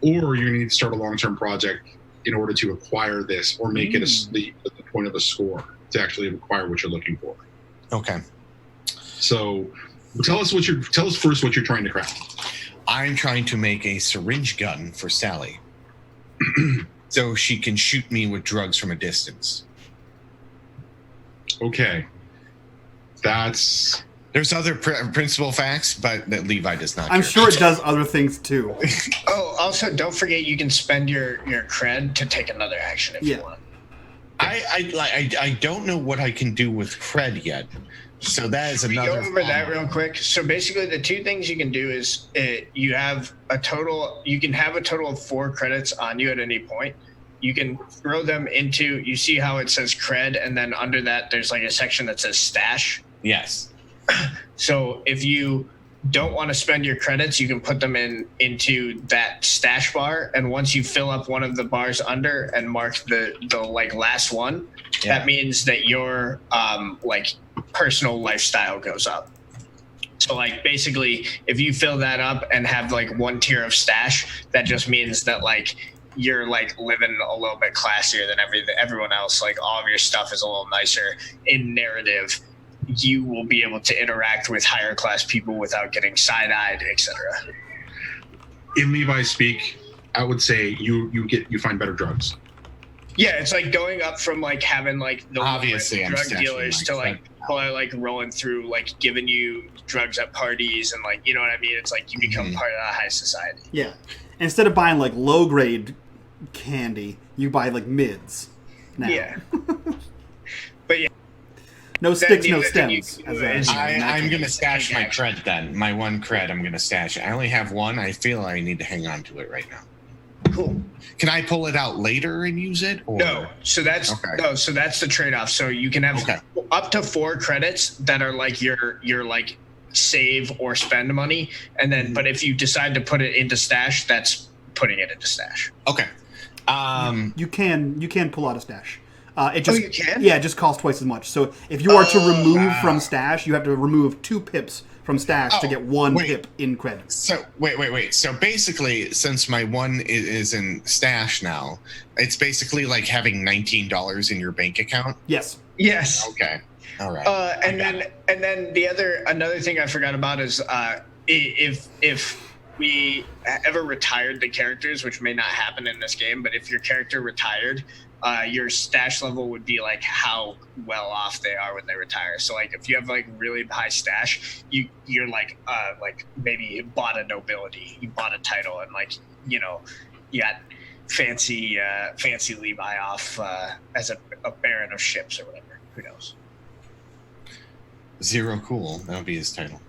or you're going to need to start a long-term project in order to acquire this or make it the point of a score to actually acquire what you're looking for. Okay. So tell us first what you're trying to craft. I'm trying to make a syringe gun for Sally, so she can shoot me with drugs from a distance. Okay. There's other principal facts, but that Levi does not. I'm sure it does other things too. Oh, also, don't forget you can spend your cred to take another action if you want. I don't know what I can do with cred yet. So that is another. Go over that real quick. So basically, the two things you can do is you can have a total of 4 credits on you at any point. You can throw them into. You see how it says cred, and then under that, there's like a section that says stash. Yes. So if you don't want to spend your credits, you can put them into that stash bar, and once you fill up one of the bars under and mark the like last one, that means that your like personal lifestyle goes up. So like basically if you fill that up and have like 1 tier of stash, that just means that like you're like living a little bit classier than everyone else. Like all of your stuff is a little nicer. In narrative, you will be able to interact with higher class people without getting side-eyed, etc. In Levi speak, I would say you find better drugs. Yeah, it's like going up from like having like the Obviously, drug dealers to like people are like rolling through like giving you drugs at parties and like, you know what I mean? It's like you become part of the high society. Yeah. Instead of buying like low grade candy, you buy like mids now. Yeah. But yeah. No sticks, no stems. I'm going to stash my cred then. My 1 cred, I'm going to stash it. I only have 1. I feel I need to hang on to it right now. Cool. Can I pull it out later and use it? Or? No. So that's So that's the trade-off. So you can have up to 4 credits that are like your like save or spend money, and then but if you decide to put it into stash, that's putting it into stash. Okay. You can pull out a stash. It just you can? Yeah, it just costs twice as much. So if you are to remove from stash, you have to remove 2 pips from stash to get 1 pip in credit. So wait. So basically, since my 1 is in stash now, it's basically like having $19 in your bank account. Yes. Yes. Okay. All right. And then another thing I forgot about is if we ever retired the characters, which may not happen in this game, but if your character retired, your stash level would be like how well off they are when they retire. So like if you have like really high stash, you're like maybe you bought a nobility, you bought a title, and like, you know, you got fancy Levi off as a baron of ships or whatever. Who knows? Zero Cool. That would be his title.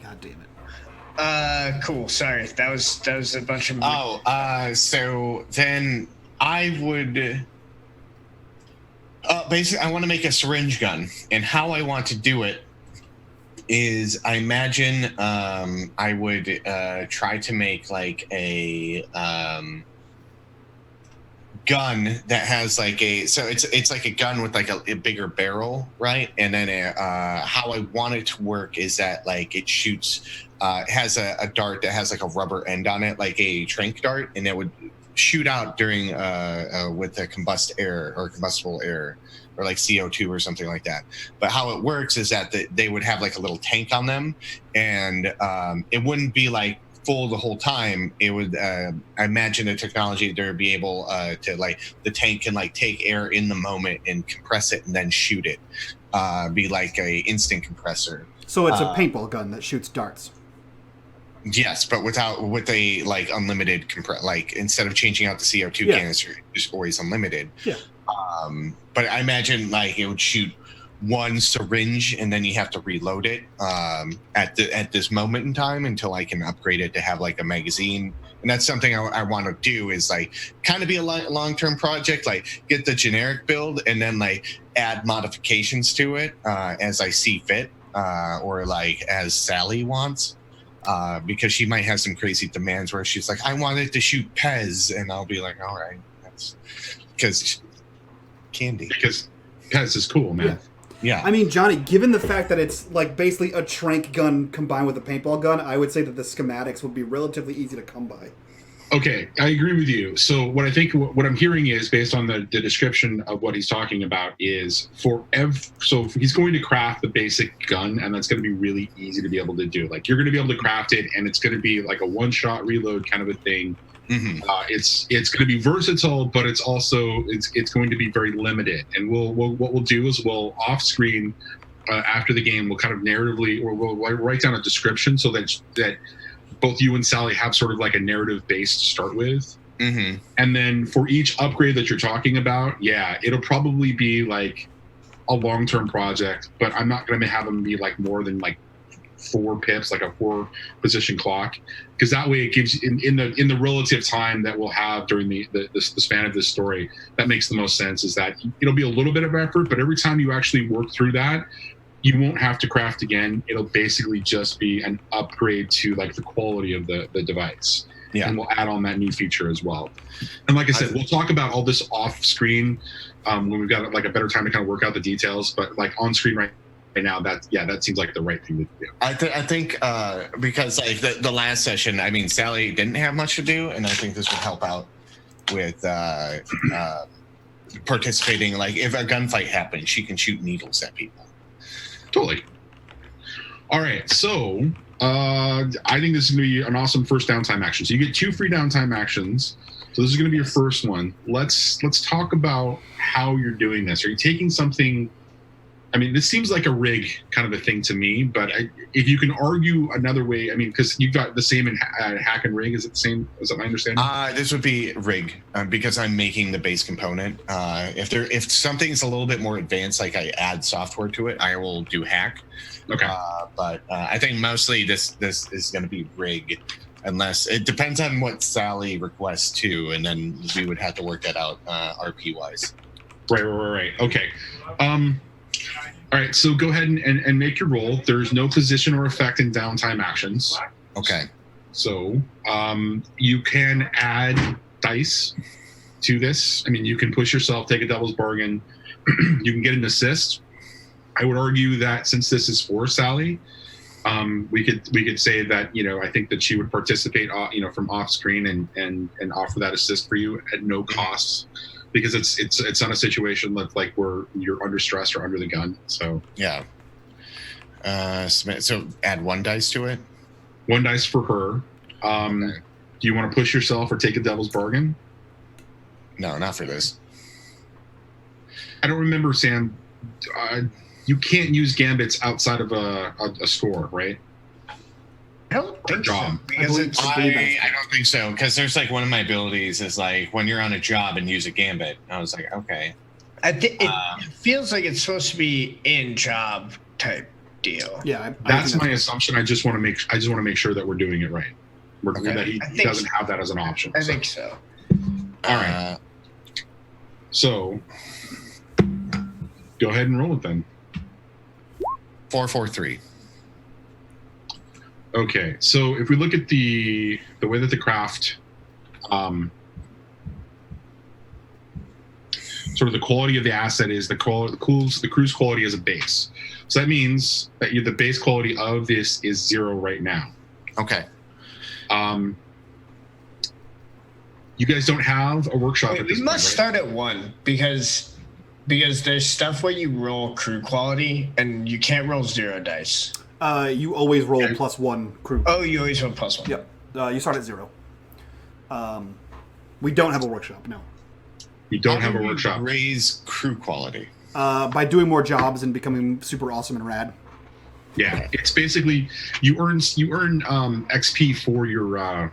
God damn it. Cool. Sorry, that was a bunch of. So then I would. Basically, I want to make a syringe gun, and how I want to do it is, I imagine I would try to make like a gun that has like it's like a gun with like a bigger barrel, right? And then how I want it to work is that like it shoots, it has a dart that has like a rubber end on it, like a tranq dart, and it would shoot out during with the combustible air, or like CO2 or something like that. But how it works is that they would have like a little tank on them, and it wouldn't be like full the whole time. It would I imagine the technology there would be able to like the tank can like take air in the moment and compress it and then shoot it, be like a instant compressor. So it's a paintball gun that shoots darts. Yes, but with a like unlimited like instead of changing out the CO2 canister, it's always unlimited. Yeah. But I imagine like it would shoot 1 syringe, and then you have to reload it at this moment in time until I can upgrade it to have like a magazine. And that's something I want to do, is like kind of be a long-term project, like get the generic build and then like add modifications to it as I see fit, or like as Sally wants. Because she might have some crazy demands where she's like, I wanted to shoot Pez, and I'll be like, all right, that's because candy. Because Pez is cool, man. Yeah. I mean, Johnny, given the fact that it's like basically a tranq gun combined with a paintball gun, I would say that the schematics would be relatively easy to come by. Okay, I agree with you. So what I'm hearing is, based on the description of what he's talking about, is so he's going to craft the basic gun, and that's going to be really easy to be able to do. Like, you're going to be able to craft it, and it's going to be like a one-shot reload kind of a thing. Mm-hmm. It's going to be versatile, but it's also it's going to be very limited. And what we'll do is we'll off screen after the game, we'll kind of narratively, or we'll write down a description so that both you and Sally have sort of like a narrative base to start with. Mm-hmm. And then for each upgrade that you're talking about, yeah, it'll probably be like a long-term project, but I'm not going to have them be like more than like 4 pips, like a 4 position clock, because that way it gives in the relative time that we'll have during the span of this story, that makes the most sense. Is that it'll be a little bit of effort, but every time you actually work through that, you won't have to craft again. It'll basically just be an upgrade to like the quality of the device. Yeah. And we'll add on that new feature as well. And like I said, we'll talk about all this off screen when we've got like a better time to kind of work out the details. But like on screen right now, that seems like the right thing to do. I think because like the last session, I mean, Sally didn't have much to do, and I think this would help out with participating. Like if a gunfight happens, she can shoot needles at people. Totally. All right, so I think this is going to be an awesome first downtime action. So you get 2 free downtime actions. So this is going to be your first one. Let's talk about how you're doing this. Are you taking something? I mean, this seems like a rig kind of a thing to me, but if you can argue another way, I mean, because you've got the same in hack and rig. Is it the same? Is that my understanding? This would be rig because I'm making the base component. If something's a little bit more advanced, like I add software to it, I will do hack. Okay. But I think mostly this is going to be rig, unless it depends on what Sally requests too, and then we would have to work that out RP wise. Right. Okay. All right, so go ahead and make your roll. There's no position or effect in downtime actions. Okay. So you can add dice to this. I mean, you can push yourself, take a devil's bargain. You can get an assist. I would argue that since this is for Sally, we could say that, I think that she would participate, from off screen and offer that assist for you at no cost. Because it's not a situation like where you're under stress or under the gun. So yeah. So add 1 dice to it. 1 dice for her. Okay. Do you want to push yourself or take a devil's bargain? No, not for this. I don't remember, Sam. You can't use gambits outside of a score, right? I don't think so. Because I don't think so. Because there's like one of my abilities is like when you're on a job and use a gambit. I was like, okay. I think it feels like it's supposed to be in job type deal. Yeah, that's my assumption. I just want to make sure that we're doing it right. That he doesn't have that as an option. I think so. All right. So go ahead and roll it then. 443. Okay, so if we look at the way that the craft, sort of the quality of the asset is the crew's quality as a base. So that means that the base quality of this is 0 right now. Okay. You guys don't have a workshop at this point, we must start at 1 because there's stuff where you roll crew quality and you can't roll 0 dice. You always roll +1 crew. Oh, you always roll +1. Yep. You start at 0. We don't have a workshop, no. You don't have a workshop. Raise crew quality. By doing more jobs and becoming super awesome and rad. Yeah, it's basically you earn XP for your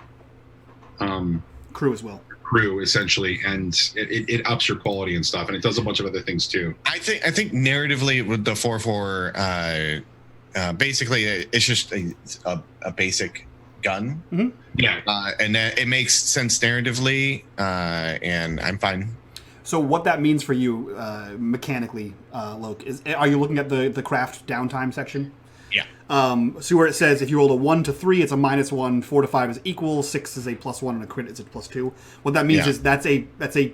crew as well. Crew essentially, and it ups your quality and stuff, and it does a bunch of other things too. I think narratively with the 4-4. Basically, it's just a basic gun. Mm-hmm. Yeah. And it makes sense narratively, and I'm fine. So what that means for you mechanically, Loke, is are you looking at the craft downtime section? Yeah. So where it says if you roll a 1 to 3, it's a -1, 4 to 5 is equal, 6 is a +1, and a crit is a +2. What that means is that's a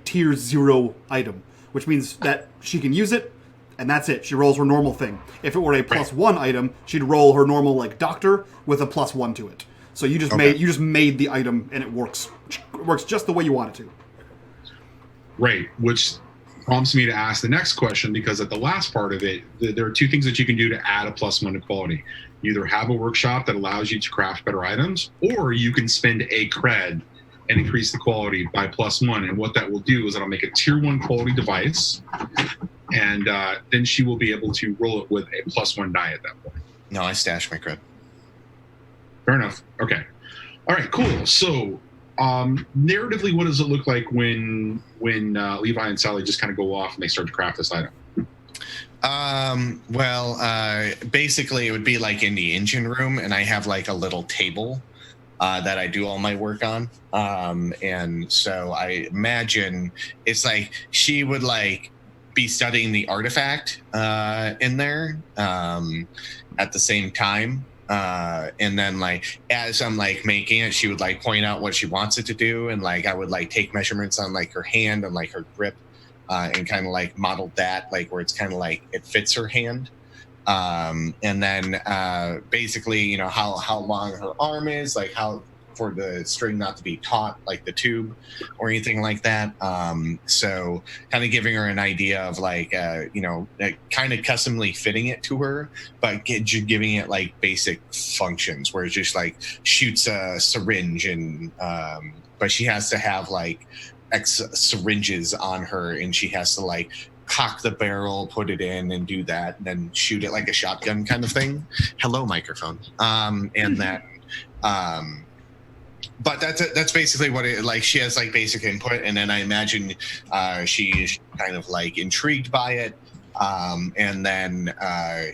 tier 0 item, which means that she can use it, and that's it. She rolls her normal thing. If it were a +1 item, she'd roll her normal like doctor with a +1 to it. So you just made the item, and it works just the way you want it to. Right, which prompts me to ask the next question, because at the last part of it, there are 2 things that you can do to add a +1 to quality. You either have a workshop that allows you to craft better items, or you can spend a cred and increase the quality by +1. And what that will do is it'll make a tier 1 quality device, and then she will be able to roll it with a +1 die at that point. No, I stashed my cred. Fair enough. Okay. All right, cool. So narratively, what does it look like when Levi and Sally just kind of go off and they start to craft this item? Basically, it would be like in the engine room, and I have like a little table that I do all my work on. And so I imagine it's like she would like be studying the artifact in there at the same time. And then like as I'm like making it, she would like point out what she wants it to do, and like I would like take measurements on like her hand and like her grip, and kind of like model that like where it's kind of like it fits her hand. And then basically, you know, how long her arm is, like how for the string not to be taut like the tube or anything like that. So kind of giving her an idea of like, you know, kind of customly fitting it to her, but giving it like basic functions where it just like shoots a syringe and, but she has to have like X syringes on her, and she has to like cock the barrel, put it in and do that, and then shoot it like a shotgun kind of thing. Hello, microphone. And then, but that's basically what it like. She has like basic input, and then I imagine she's kind of like intrigued by it, and then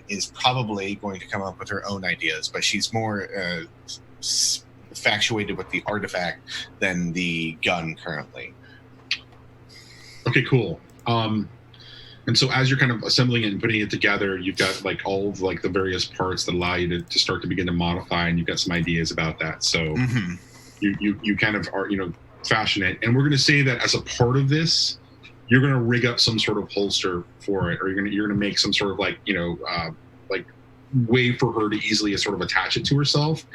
is probably going to come up with her own ideas. But she's more infatuated with the artifact than the gun currently. Okay, cool. And so as you're kind of assembling it and putting it together, you've got like all of like the various parts that allow you to start to begin to modify, and you've got some ideas about that. So you kind of are, you know, fashion it. And we're going to say that as a part of this, you're going to rig up some sort of holster for it, or you're going to make some sort of like, you know, like way for her to easily sort of attach it to herself,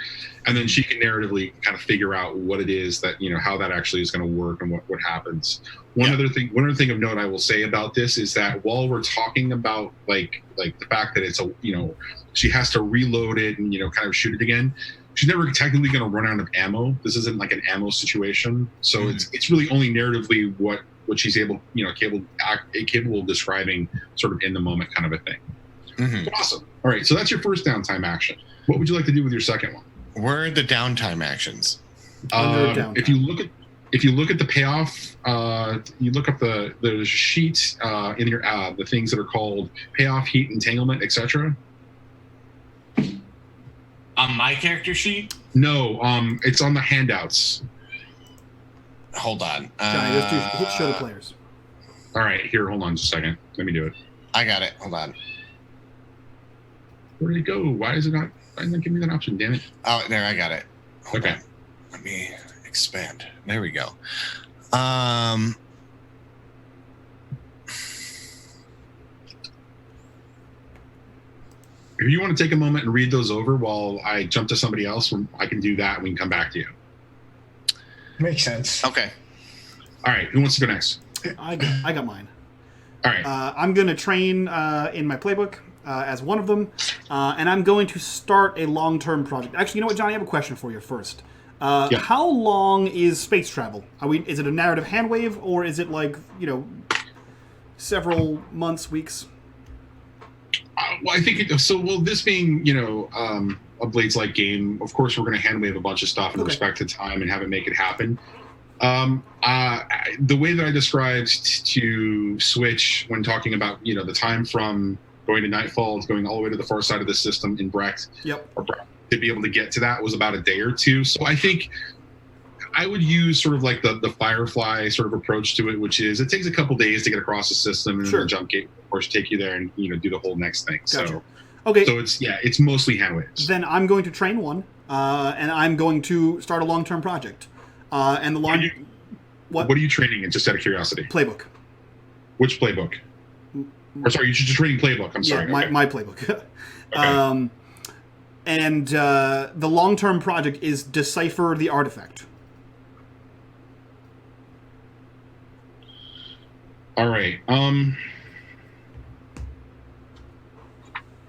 and then she can narratively kind of figure out what it is that, you know, how that actually is going to work and what happens. One other thing of note I will say about this is that while we're talking about like the fact that it's a, you know, she has to reload it and, you know, kind of shoot it again, she's never technically going to run out of ammo. This isn't like an ammo situation, so it's really only narratively what she's able, you know, capable of describing sort of in the moment kind of a thing. Awesome. All right, so that's your first downtime action. What would you like to do with your second one? Where are the downtime actions? Downtime. If you look at the payoff, you look up the sheet in your the things that are called payoff, heat, entanglement, etc. On my character sheet? No, it's on the handouts. Hold on. Johnny, just hit show the players. All right, here, hold on just a second. Let me do it. I got it. Hold on. Where did it go? Why is it not giving me that option? Damn it. Oh, there, I got it. Hold Okay. on. Let me expand. There we go. If you want to take a moment and read those over while I jump to somebody else, I can do that and we can come back to you. Makes sense. Okay. All right, who wants to go next? I got mine. All right. I'm going to train in my playbook as one of them, and I'm going to start a long-term project. Actually, you know what, Johnny? I have a question for you first. Yeah. How long is space travel? Is it a narrative handwave, or is it like, you know, several months, weeks? Well, I think this being, you know, a Blades-like game, of course we're going to handwave a bunch of stuff in respect to time and have it make it happen. The way that I described to Switch when talking about, you know, the time from going to Nightfall to going all the way to the far side of the system in Brecht, to be able to get to that was about a day or two. So I think I would use sort of like the Firefly sort of approach to it, which is it takes a couple days to get across the system, and then the jump gate, of course, take you there and, you know, do the whole next thing. Gotcha. So okay, so it's mostly handwaves. Then I'm going to train one, and I'm going to start a long-term project. And the long what are you training in? Just out of curiosity. Playbook. Which playbook? Or sorry, you're just training playbook. I'm sorry. Yeah, my playbook. Okay. And the long-term project is decipher the artifact. All right.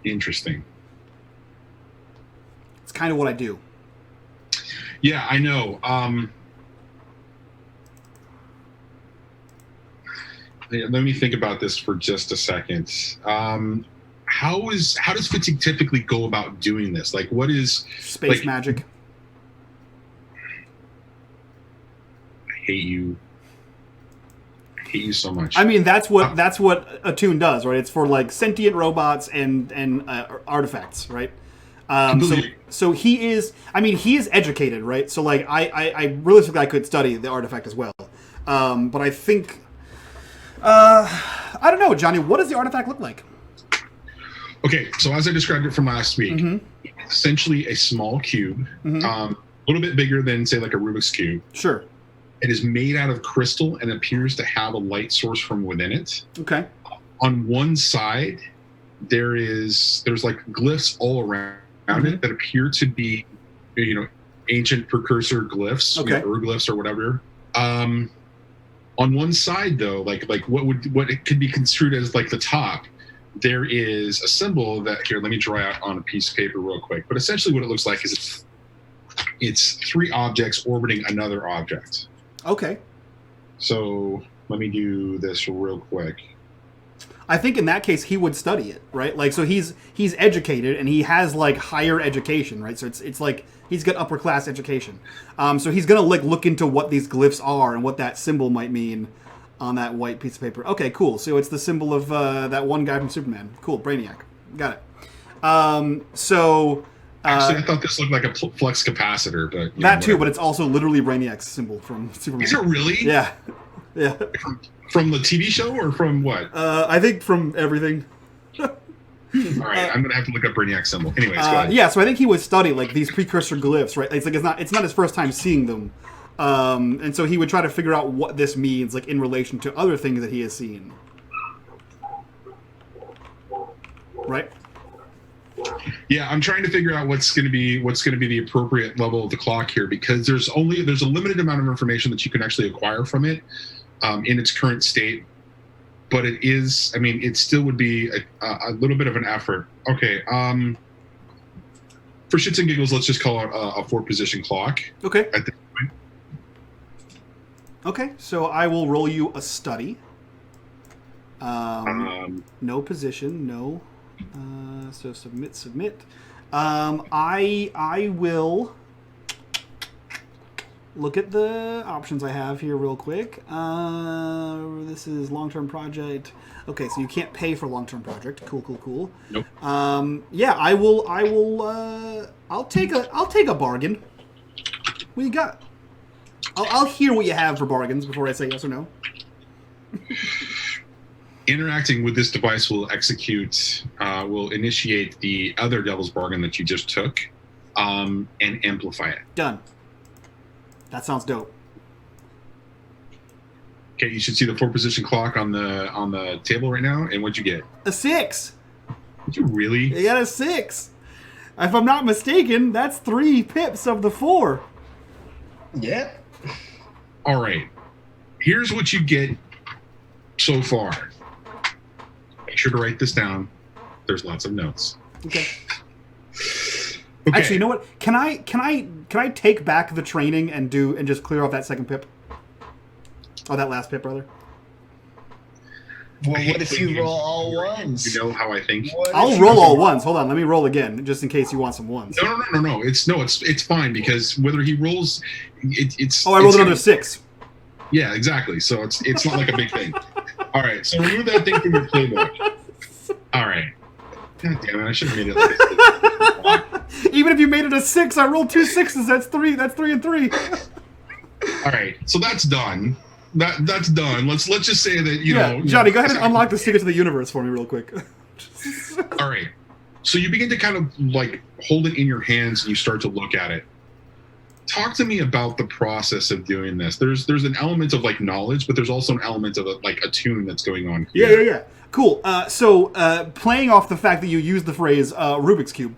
Interesting. It's kind of what I do. Yeah, I know. Let me think about this for just a second. How does Fitzy typically go about doing this? Like, what is space magic? hate you. I hate you so much. I mean, that's what Attune does, right? It's for like sentient robots and artifacts, right? So he is. I mean, he is educated, right? So like, I realistically I could study the artifact as well, but I think, I don't know, Johnny. What does the artifact look like? Okay, so as I described it from last week, it's essentially a small cube, a little bit bigger than say like a Rubiks Cube. Sure. It is made out of crystal and appears to have a light source from within it. Okay. On one side, there's like glyphs all around it that appear to be, ancient precursor glyphs, glyphs or whatever. On one side, though, like what it could be construed as like the top, there is a symbol that here. Let me draw out on a piece of paper real quick. But essentially, what it looks like is it's three objects orbiting another object. Okay. So let me do this real quick. I think in that case he would study it, right? Like, so he's educated and he has like higher education, right? So it's like he's got upper class education. So he's gonna like look into what these glyphs are and what that symbol might mean on that white piece of paper. Okay, cool. So it's the symbol of that one guy from Superman. Cool, Brainiac. Got it. Actually, I thought this looked like a flux capacitor, but that too. But it's also literally Brainiac's symbol from Superman. Is it really? Yeah. Yeah. From the TV show or from what? I think from everything. All right, I'm gonna have to look up Brainiac's symbol. Anyways, go ahead. Yeah, so I think he would study like these precursor glyphs, right? It's like it's not his first time seeing them, and so he would try to figure out what this means, like in relation to other things that he has seen. Right. Yeah, I'm trying to figure out what's going to be the appropriate level of the clock here, because there's a limited amount of information that you can actually acquire from it in its current state. But it is, I mean, it still would be a little bit of an effort. Okay, for shits and giggles, let's just call it a 4-position clock. Okay. At this point. Okay, so I will roll you a study. No position, no. So submit. I will look at the options I have here real quick. This is long-term project. Okay, so you can't pay for long-term project. Cool. Nope. Yeah, I'll take a bargain. What you got? I'll hear what you have for bargains before I say yes or no. Interacting with this device will initiate the other devil's bargain that you just took, and amplify it. Done. That sounds dope. Okay, you should see the 4-position clock on the table right now. And what'd you get? A 6. Did you really? You got a 6. If I'm not mistaken, that's 3 pips of the 4. Yeah. All right. Here's what you get so far. Make sure to write this down. There's lots of notes. Okay. Actually, you know what? Can I take back the training and just clear off that second pip? Oh, that last pip, rather. Well, what if you roll all ones? You know how I think. I'll roll all ones. Hold on, let me roll again, just in case you want some ones. No. It's fine, because whether he rolls, it's. Oh, I rolled another 6. Yeah, exactly. So it's not like a big thing. All right, so remove that thing from your playbook. All right. God damn it! I should have made it like this. Even if you made it a 6, I rolled 2 6s. That's 3. That's 3 and 3. All right, so that's done. That's done. Let's just say that you know. Johnny, go ahead and unlock the secret to the universe for me, real quick. All right. So you begin to kind of like hold it in your hands and you start to look at it. Talk to me about the process of doing this. There's an element of like knowledge, but there's also an element of like a tune that's going on here. Yeah. Cool. So playing off the fact that you used the phrase Rubiks Cube,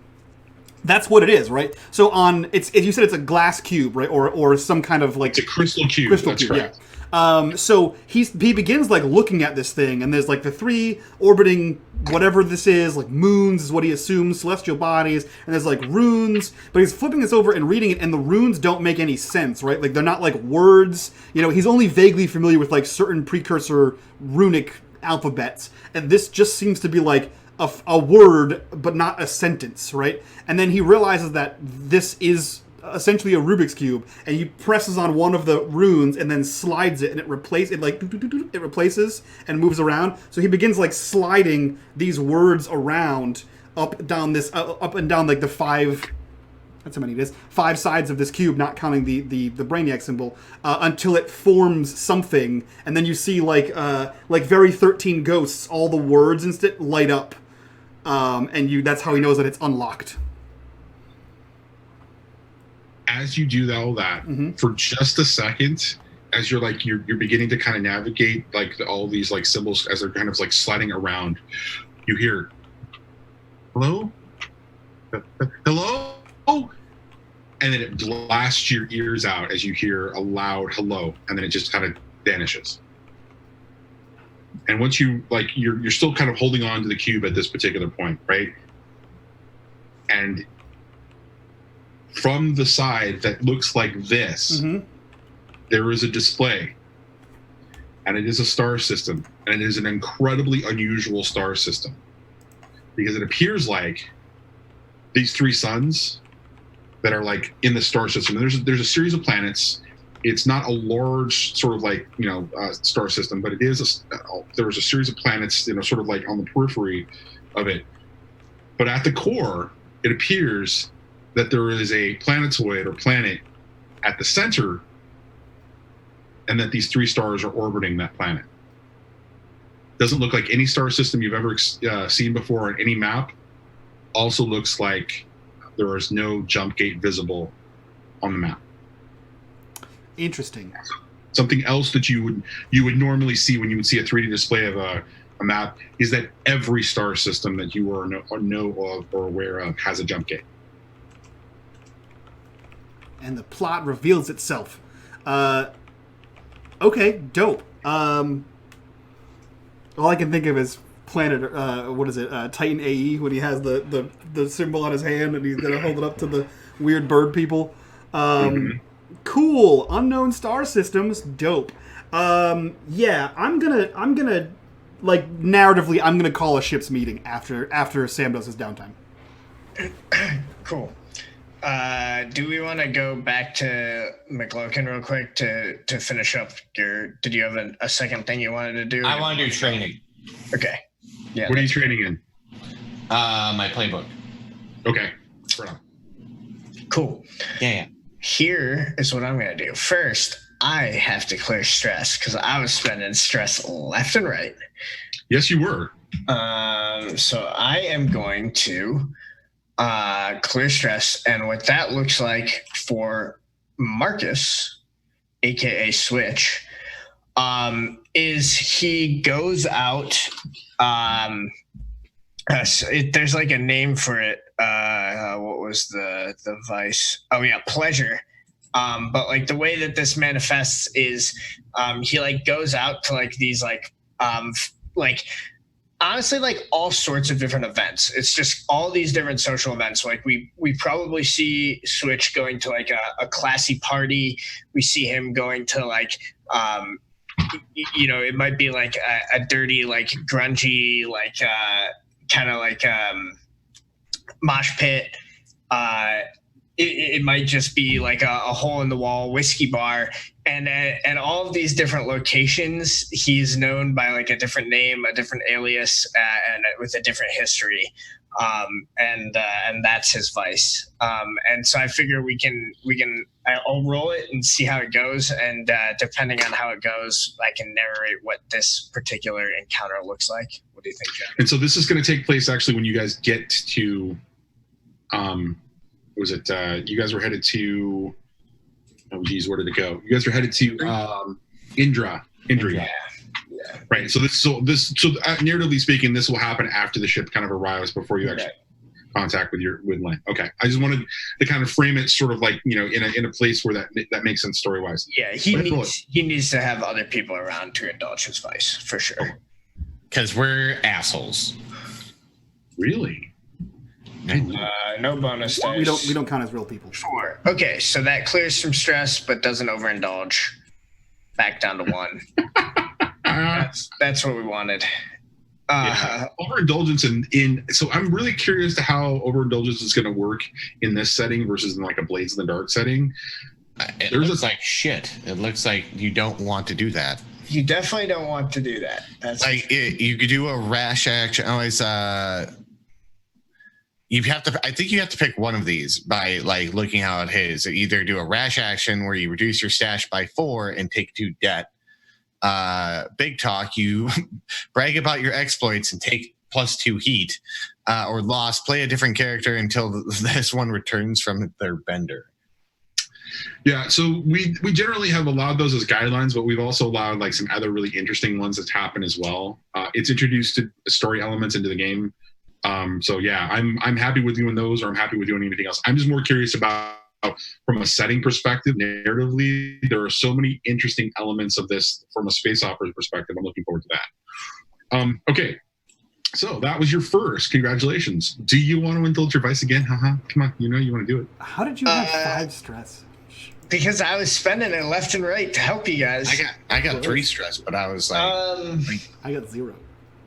that's what it is, right? So you said it's a glass cube, right, or some kind of like it's a crystal cube. That's correct. Yeah. So he begins like looking at this thing, and there's like the 3 orbiting whatever this is, like moons is what he assumes, celestial bodies, and there's like runes, but he's flipping this over and reading it, and the runes don't make any sense, right? Like they're not like words, he's only vaguely familiar with like certain precursor runic alphabets, and this just seems to be like a word, but not a sentence, right? And then he realizes that this is essentially a Rubik's Cube, and he presses on one of the runes and then slides it, and it replaces and moves around. So he begins like sliding these words around up and down like the five. That's how many it is. 5 sides of this cube, not counting the Brainiac symbol, until it forms something, and then you see like very 13 Ghosts, all the words instead light up, and that's how he knows that it's unlocked. As you do all that, for just a second, as you're beginning to kind of navigate like all these like symbols as they're kind of like sliding around, you hear, "Hello, hello." And then it blasts your ears out as you hear a loud hello, and then it just kind of vanishes. And once you you're still kind of holding on to the cube at this particular point, right? And from the side that looks like this, there is a display, and it is a star system, and it is an incredibly unusual star system because it appears like these 3 suns that are like in the star system. And there's a series of planets. It's not a large sort of like star system, but it is there's a series of planets sort of like on the periphery of it. But at the core, it appears that there is a planetoid or planet at the center, and that these 3 stars are orbiting that planet. Doesn't look like any star system you've ever seen before on any map. Also looks like there is no jump gate visible on the map. Interesting. Something else that you would normally see when you would see a 3D display of a map is that every star system that you know of or aware of has a jump gate. And the plot reveals itself. Okay, dope. All I can think of is Planet, Titan AE, when he has the symbol on his hand and he's gonna hold it up to the weird bird people. Cool. Unknown star systems, dope. Yeah, I'm gonna like narratively, I'm gonna call a ship's meeting after Sam does his downtime. Cool. Do we want to go back to McLokin real quick to finish up did you have a second thing you wanted to do? I want to do training. Okay. Yeah. What are you training in? My playbook. Okay. Right on. Cool. Yeah. Here is what I'm going to do. First, I have to clear stress because I was spending stress left and right. Yes, you were. So I am going to clear stress, and what that looks like for Marcus, aka Switch, is he goes out. There's like a name for it. What was the vice? Oh yeah, pleasure. But like the way that this manifests is, he like goes out to like these honestly like all sorts of different events. It's just all these different social events. Like we probably see Switch going to like a classy party. We see him going to like it might be like a dirty, like grungy, like kind of like mosh pit. It might just be like a hole in the wall whiskey bar, and all of these different locations, he's known by like a different name, a different alias, and with a different history. And that's his vice. And so I figure I'll roll it and see how it goes. And depending on how it goes, I can narrate what this particular encounter looks like. What do you think, Jeff? And so this is going to take place actually when you guys get to, you guys were headed to, oh geez, where did it go? You guys are headed to Indra. Yeah. Right. So narratively speaking, this will happen after the ship kind of arrives before you actually contact with Len. Okay. I just wanted to kind of frame it sort of like, in a place where that makes sense story wise. Yeah. He needs to have other people around to indulge his vice for sure. Because we're assholes. Really? No bonus dice. We don't count as real people. 4. Okay, so that clears some stress, but doesn't overindulge. Back down to 1. That's what we wanted. Overindulgence so I'm really curious to how overindulgence is going to work in this setting versus in like a Blades in the Dark setting. It looks like shit. It looks like you don't want to do that. You definitely don't want to do that. That's like you could do a rash action. Always, you have to. I think you have to pick one of these by like looking how it is. Either do a rash action where you reduce your stash by 4 and take 2 debt. Big talk. You brag about your exploits and take +2 heat. Or lost. Play a different character until this one returns from their bender. Yeah, so we generally have allowed those as guidelines, but we've also allowed like some other really interesting ones that happen as well. It's introduced story elements into the game. So yeah, I'm happy with doing those, or I'm happy with doing anything else. I'm just more curious about from a setting perspective, narratively, there are so many interesting elements of this from a space opera perspective. I'm looking forward to that. Okay, so that was your first. Congratulations. Do you want to indulge your vice again? Haha, come on, you know you want to do it. How did you have 5 stress? Because I was spending it left and right to help you guys. I got 3 stress, but I was like, I got 0.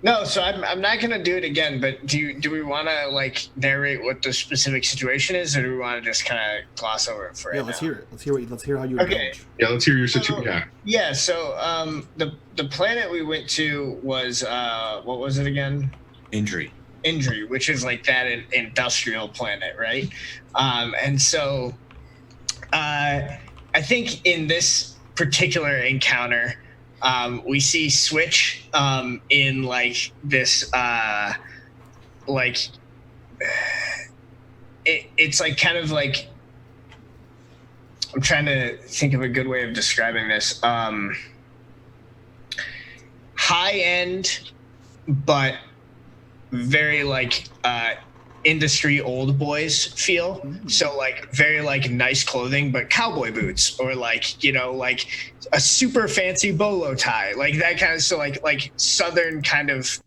No, so I'm not gonna do it again. But do we want to like narrate what the specific situation is, or do we want to just kind of gloss over it for? Yeah, let's hear it. Let's hear how you Okay. indulge. Yeah, let's hear your situation. Yeah. Yeah. So the planet we went to was what was it again? injury. Injury, which is like that industrial planet, right? And so. I think in this particular encounter, we see Switch in like this, like it's like kind of like, I'm trying to think of a good way of describing this. High end, but very like industry old boys feel. So like very like nice clothing, but cowboy boots, or like, you know, like a super fancy bolo tie, like that kind of, so like southern kind of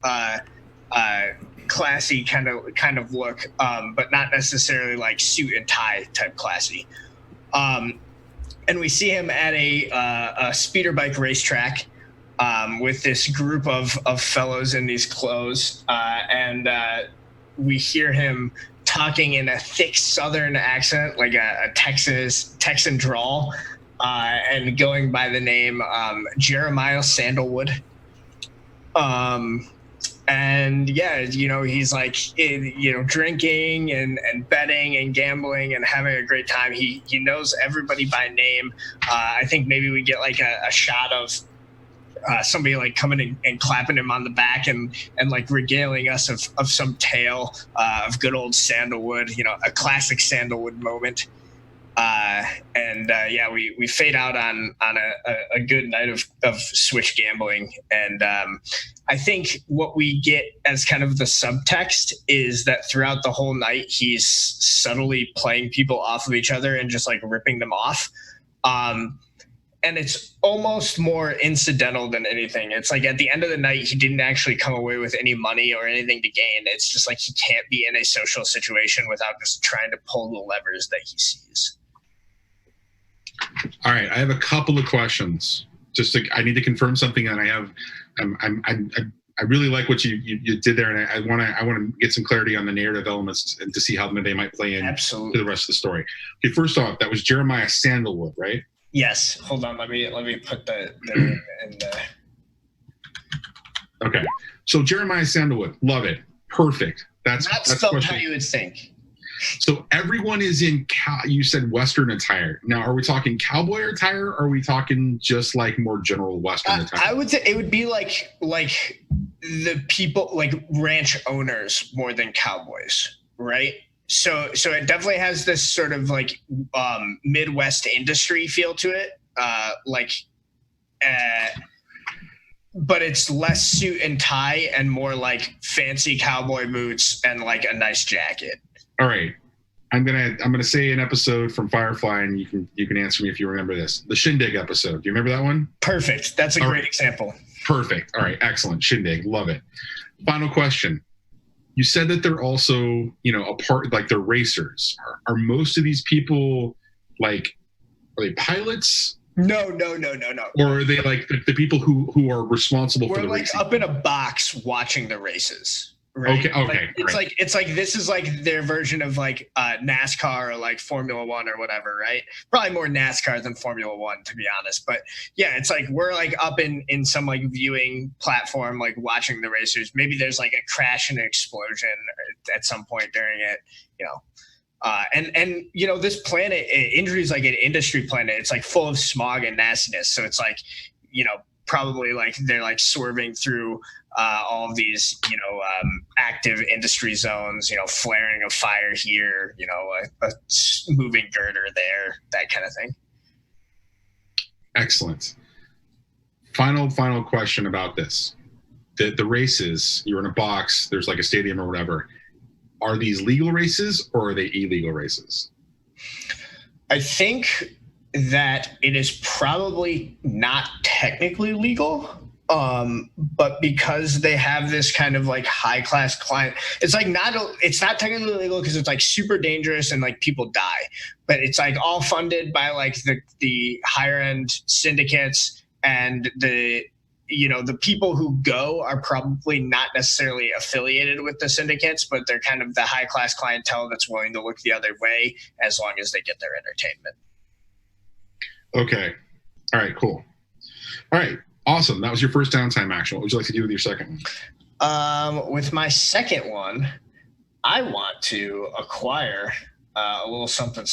classy kind of look, but not necessarily like suit and tie type classy. And we see him at a speeder bike racetrack with this group of fellows in these clothes, and we hear him talking in a thick Southern accent, like a Texan drawl, and going by the name Jeremiah Sandalwood. And yeah, you know, he's like, you know, drinking and betting and gambling and having a great time. He knows everybody by name. I think maybe we get like a shot of somebody like coming and clapping him on the back and like regaling us of some tale of good old Sandalwood, you know, a classic Sandalwood moment. Yeah, we fade out on a good night of Switch gambling. And I think what we get as kind of the subtext is that throughout the whole night, he's subtly playing people off of each other and just like ripping them off. And it's almost more incidental than anything. It's like at the end of the night, he didn't actually come away with any money or anything to gain. It's just like he can't be in a social situation without just trying to pull the levers that he sees. All right, I have a couple of questions. I need to confirm something, and I really like what you did there, and I want to get some clarity on the narrative elements and to see how they might play in to the rest of the story. Okay, first off, that was Jeremiah Sandalwood, right? Yes. Hold on. Let me put the in the. Okay. So Jeremiah Sandalwood, love it, perfect. That's spelled how you would think. So everyone is in you said Western attire. Now, are we talking cowboy attire, or are we talking just like more general Western attire? I would say it would be like the people, like ranch owners more than cowboys, right? So it definitely has this sort of like Midwest industry feel to it, but it's less suit and tie and more like fancy cowboy boots and like a nice jacket. All right, I'm gonna say an episode from Firefly, and you can answer me if you remember this. The Shindig episode. Do you remember that one? Perfect. That's a great example. Perfect. All right, excellent. Shindig, love it. Final question. You said that they're also, you know, a part, like they're racers. Are most of these people like, are they pilots? No. Or are they like the people who are responsible for We're the like racing? up in a box watching the races. Right? Okay. It's like this is like their version of like NASCAR or like Formula One or whatever, right? Probably more NASCAR than Formula One, to be honest. But yeah, it's like we're like up in some like viewing platform, like watching the racers. Maybe there's like a crash and an explosion at some point during it, you know. And you know, this planet, Injury is like an industry planet. It's like full of smog and nastiness. So it's like, you know, probably like they're like swerving through all of these, you know, active industry zones, you know, flaring of fire here, you know, a moving girder there, that kind of thing. Excellent. Final question about this. The races, you're in a box, there's like a stadium or whatever. Are these legal races or are they illegal races? I think that it is probably not technically legal. But because they have this kind of like high class client, it's not technically legal because it's like super dangerous and like people die, but it's like all funded by like the higher end syndicates, and the people who go are probably not necessarily affiliated with the syndicates, but they're kind of the high class clientele that's willing to look the other way as long as they get their entertainment. Okay. All right, cool. All right. Awesome. That was your first downtime action. What would you like to do with your second one? With my second one, I want to acquire a little something.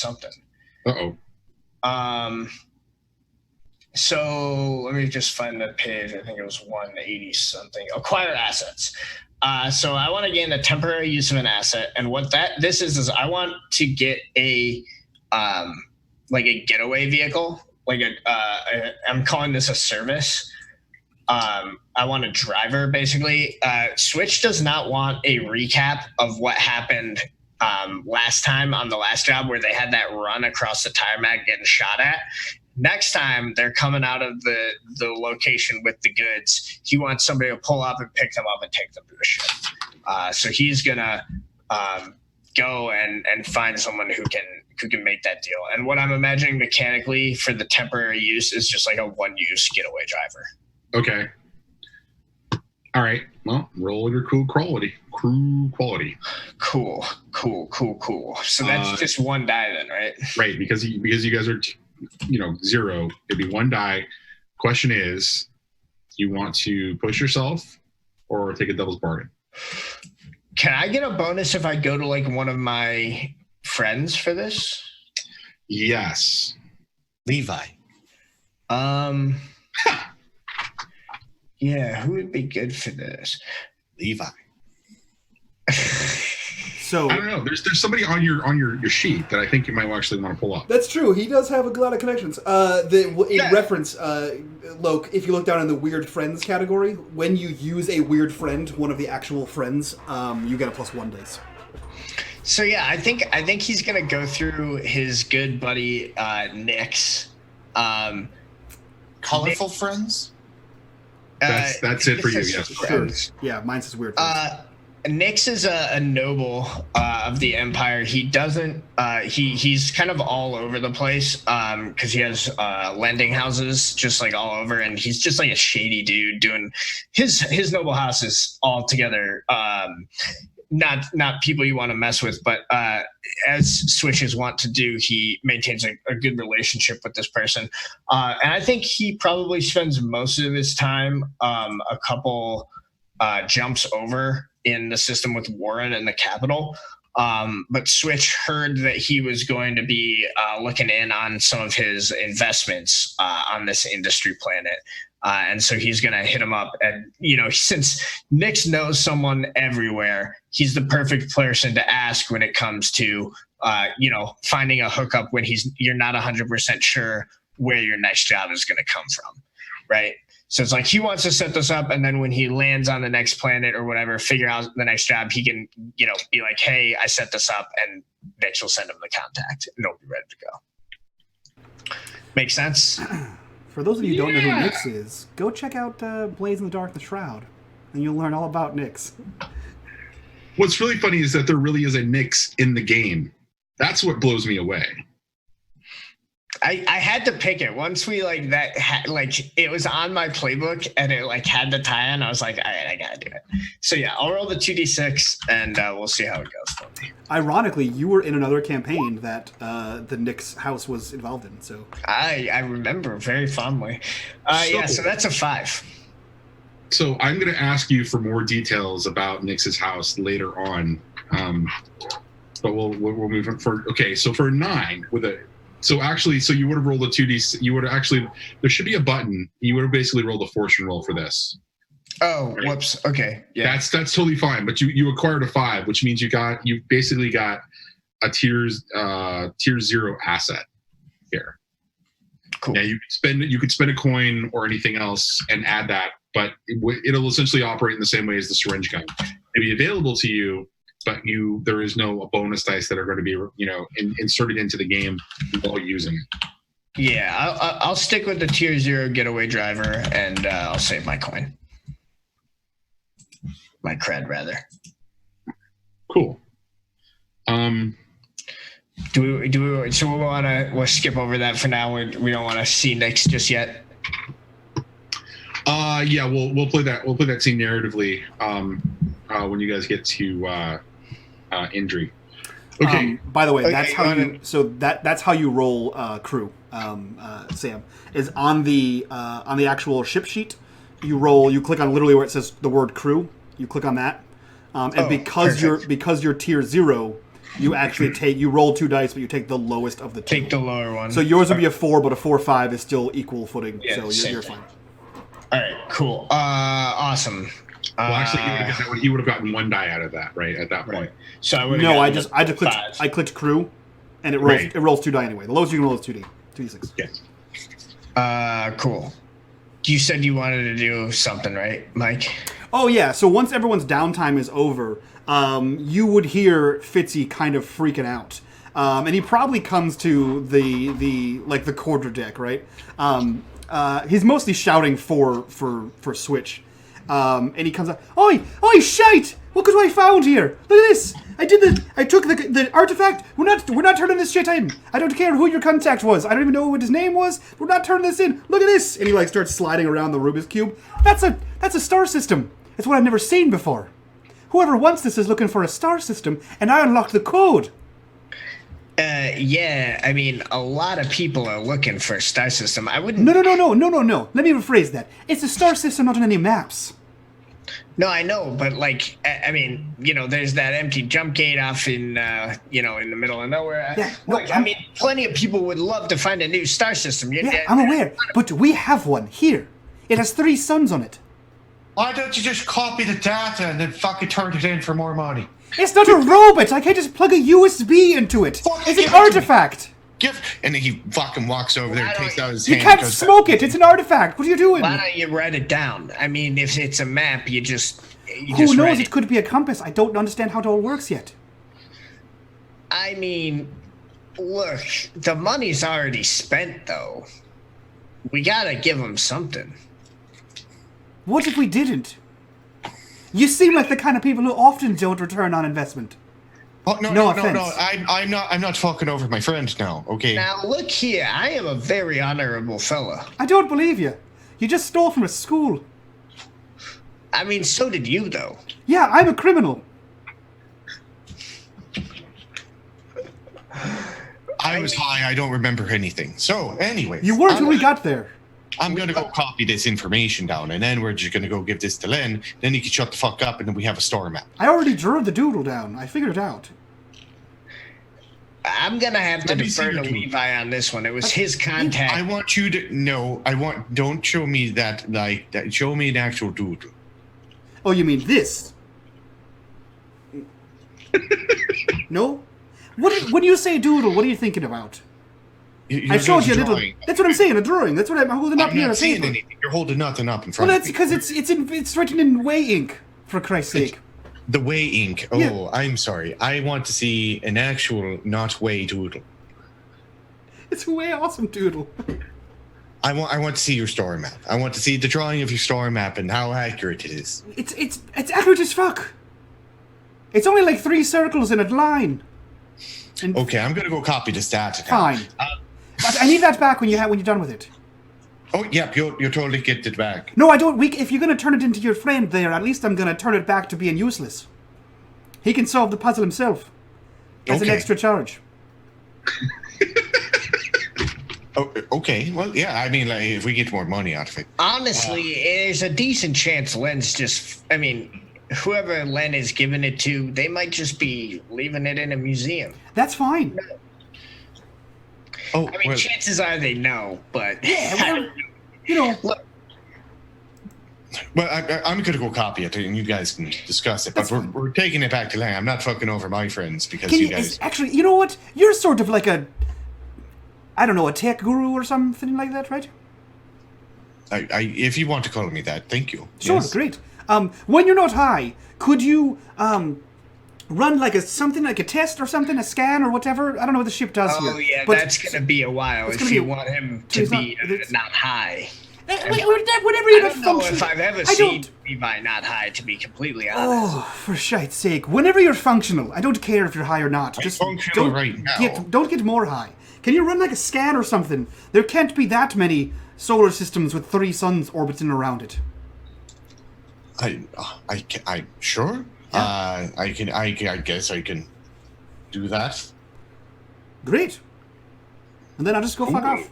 Uh-oh. So let me just find the page. I think it was 180 something. Acquire assets. So I want to gain a temporary use of an asset, and what this is I want to get a like a getaway vehicle, like I'm calling this a service. I want a driver, basically. Switch does not want a recap of what happened last time on the last job where they had that run across the tire mag getting shot at. Next time they're coming out of the location with the goods, he wants somebody to pull up and pick them up and take them to a ship. So he's gonna go and find someone who can make that deal. And what I'm imagining mechanically for the temporary use is just like a one-use getaway driver. Okay. All right. Well, roll your crew quality. Cool. So that's just one die then, right? Right, because you guys are, zero. It'd be one die. Question is, do you want to push yourself or take a devil's bargain? Can I get a bonus if I go to like one of my friends for this? Yes. Levi. Yeah, who would be good for this? Levi. So I don't know. There's somebody on your sheet that I think you might actually want to pull up. that's true. He does have a lot of connections. Reference, Loke, if you look down in the weird friends category, when you use a weird friend, one of the actual friends, you get a +1 dice. So yeah, I think he's gonna go through his good buddy Nick's. Colorful friends? That's it for you. Yes. Sure. Yeah, mine says weird friends. Nyx is a noble of the Empire. He doesn't. He's kind of all over the place because he has lending houses just like all over, and he's just like a shady dude doing his noble house is altogether not people you want to mess with. But as Switches want to do, he maintains a good relationship with this person, and I think he probably spends most of his time a couple jumps over in the system with Warren and the Capitol. But Switch heard that he was going to be looking in on some of his investments on this industry planet. And so he's going to hit him up. And, since Nyx knows someone everywhere, he's the perfect person to ask when it comes to, finding a hookup when you're not 100% sure where your next job is going to come from. Right. So it's like he wants to set this up, and then when he lands on the next planet or whatever, figure out the next job, he can, be like, hey, I set this up, and Nyx will send him the contact, and they'll be ready to go. Make sense? For those of you who don't know who Nyx is, go check out Blades in the Dark, The Shroud, and you'll learn all about Nyx. What's really funny is that there really is a Nyx in the game. That's what blows me away. I had to pick it once we it was on my playbook and it like had the tie-in. I was like, all right, I gotta do it. So yeah, I'll roll the 2d6 and we'll see how it goes for me. Ironically, you were in another campaign that the Nick's house was involved in. So I remember very fondly. So that's a 5. So I'm going to ask you for more details about Nix's house later on, but we'll move on for. Okay, so for 9 with a. So you would have rolled a 2d. You would have actually. There should be a button. You would have basically rolled a fortune roll for this. Oh, right? Whoops. Okay, yeah. That's totally fine. But you acquired a 5, which means you basically got a tier 0 asset here. Cool. Yeah, you could spend a coin or anything else and add that, but it'll essentially operate in the same way as the syringe gun. It'll be available to you, but there is no bonus dice that are going to be inserted into the game while using it. Yeah, I'll stick with the tier 0 getaway driver, and I'll save my coin, my cred rather. Cool. We'll skip over that for now. We don't want to see Nyx just yet. Yeah, we'll play that. We'll play that scene narratively when you guys get to injury. Okay. By the way, that's how you. So that's how you roll crew. Sam is on the actual ship sheet. You click on literally where it says the word crew. You click on that, and because you're tier 0. You actually you roll 2 dice, but you take the lowest of the 2. Take the lower one. So yours would be a 4, but a 4-5 is still equal footing. Yeah, so you're fine. All right, cool. Awesome. Well, actually, he would have gotten 1 die out of that, right? At that point. Right. So I clicked crew, and it rolls 2 die anyway. The lowest you can roll is 2d6. Yeah. Cool. You said you wanted to do something, right, Mike? Oh yeah. So once everyone's downtime is over, you would hear Fitzy kind of freaking out, and he probably comes to the quarter deck, right? He's mostly shouting for Switch, and he comes out. Oi, shite! Look what I found here! Look at this! I took the artifact. We're not turning this shit in. I don't care who your contact was. I don't even know what his name was. We're not turning this in. Look at this! And he starts sliding around the Rubiks Cube. That's a star system. It's what I've never seen before. Whoever wants this is looking for a star system, and I unlocked the code. Yeah, I mean, a lot of people are looking for a star system. I wouldn't... No. Let me rephrase that. It's a star system, not on any maps. No, I know, but I mean, there's that empty jump gate off in, in the middle of nowhere. Yeah, I mean, plenty of people would love to find a new star system. Yeah, I'm aware, but we have one here. It has 3 suns on it. Why don't you just copy the data and then fucking turn it in for more money? It's not a robot. I can't just plug a USB into it. It's an artifact. And then he fucking walks over there and takes out his hand. You can't smoke it. It's an artifact. What are you doing? Why don't you write it down? I mean, if it's a map, you just Who knows? It could be a compass. I don't understand how it all works yet. I mean, look, the money's already spent, though. We gotta give them something. What if we didn't? You seem like the kind of people who often don't return on investment. Oh, no. I'm not talking over my friend now, okay? Now, look here. I am a very honorable fella. I don't believe you. You just stole from a school. I mean, so did you, though. Yeah, I'm a criminal. I was high. I don't remember anything. So, anyway. You weren't when we got there. I'm going to go copy this information down, and then we're just going to go give this to Len. Then he can shut the fuck up, and then we have a story map. I already drew the doodle down. I figured it out. I'm going to have to defer to Levi on this one. It was his contact. I want you to... No, don't show me that, that. Show me an actual doodle. Oh, you mean this? No? When you say doodle, what are you thinking about? I showed you a little. That's what I'm saying. A drawing. That's what I'm holding up here. I'm not seeing anything. You're holding nothing up in front. Well, that's because it's written in way ink. For Christ's sake. The way ink. Oh, yeah. I'm sorry. I want to see an actual not way doodle. It's a way awesome doodle. I want to see your story map. I want to see the drawing of your story map and how accurate it is. It's accurate as fuck. It's only like 3 circles in a line. Okay, I'm gonna go copy this data. Fine. I need that back when you're done with it. Oh, yep, you totally get it back. No, I don't. If you're going to turn it into your friend there, at least I'm going to turn it back to being useless. He can solve the puzzle himself. As an extra charge. Oh, okay. Well, yeah. I mean, like, if we get more money out of it. Honestly, there's a decent chance Len's just. I mean, whoever Len is giving it to, they might just be leaving it in a museum. That's fine. Oh, I mean, chances are they know, but Yeah, well, look. Well, I'm going to go copy it, and you guys can discuss it. But we're taking it back to Lang. I'm not fucking over my friends because you guys. Actually, you know what? You're sort of like a tech guru or something like that, right? If you want to call me that, thank you. Sure, Yes. great. When you're not high, could you run like something like a test or something, a scan or whatever? I don't know what the ship does here. Oh yeah, but that's gonna be a while if you want him to be not high. Whenever you're I not don't know functioning, if I've ever seen Levi not high, to be completely honest. Oh, for shite's sake! Whenever you're functional, I don't care if you're high or not. Just functional don't right now. don't get more high. Can you run like a scan or something? There can't be that many solar systems with 3 suns orbiting around it. I'm sure. Yeah. I guess I can do that. Great. And then I'll just go fuck off.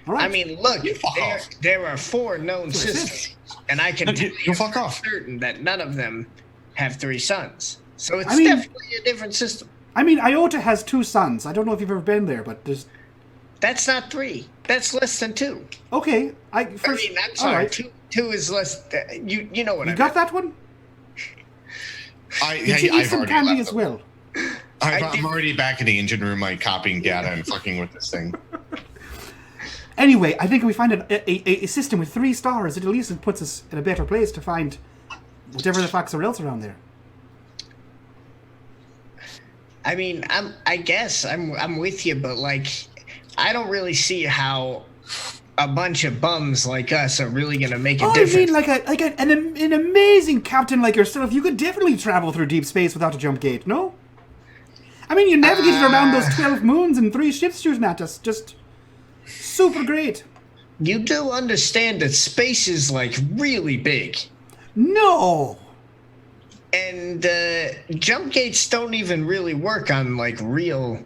All right. I mean, look, fuck off. there are 4 known systems, and I can tell You fuck off. certain that none of them have 3 suns. So it's I mean- definitely a different system. I mean, Iota has 2 suns. I don't know if you've ever been there, but there's... That's not 3. That's less than 2. Okay. I'm sorry. All right. 2 is less. You know what You I got mean. that one? I've Did you eat some already candy left as them. well? I'm already back in the engine room, like copying data and fucking with this thing. Anyway, I think if we find a system with 3 stars, it at least puts us in a better place to find whatever the fucks are else around there. I mean, I guess I'm with you, but like, I don't really see how a bunch of bums like us are really gonna make a difference. I mean, like an amazing captain like yourself, you could definitely travel through deep space without a jump gate, no? I mean, you navigated around those 12 moons and 3 ships shooting at us. Just super great. You do understand that space is like really big, No. and jump gates don't even really work on like real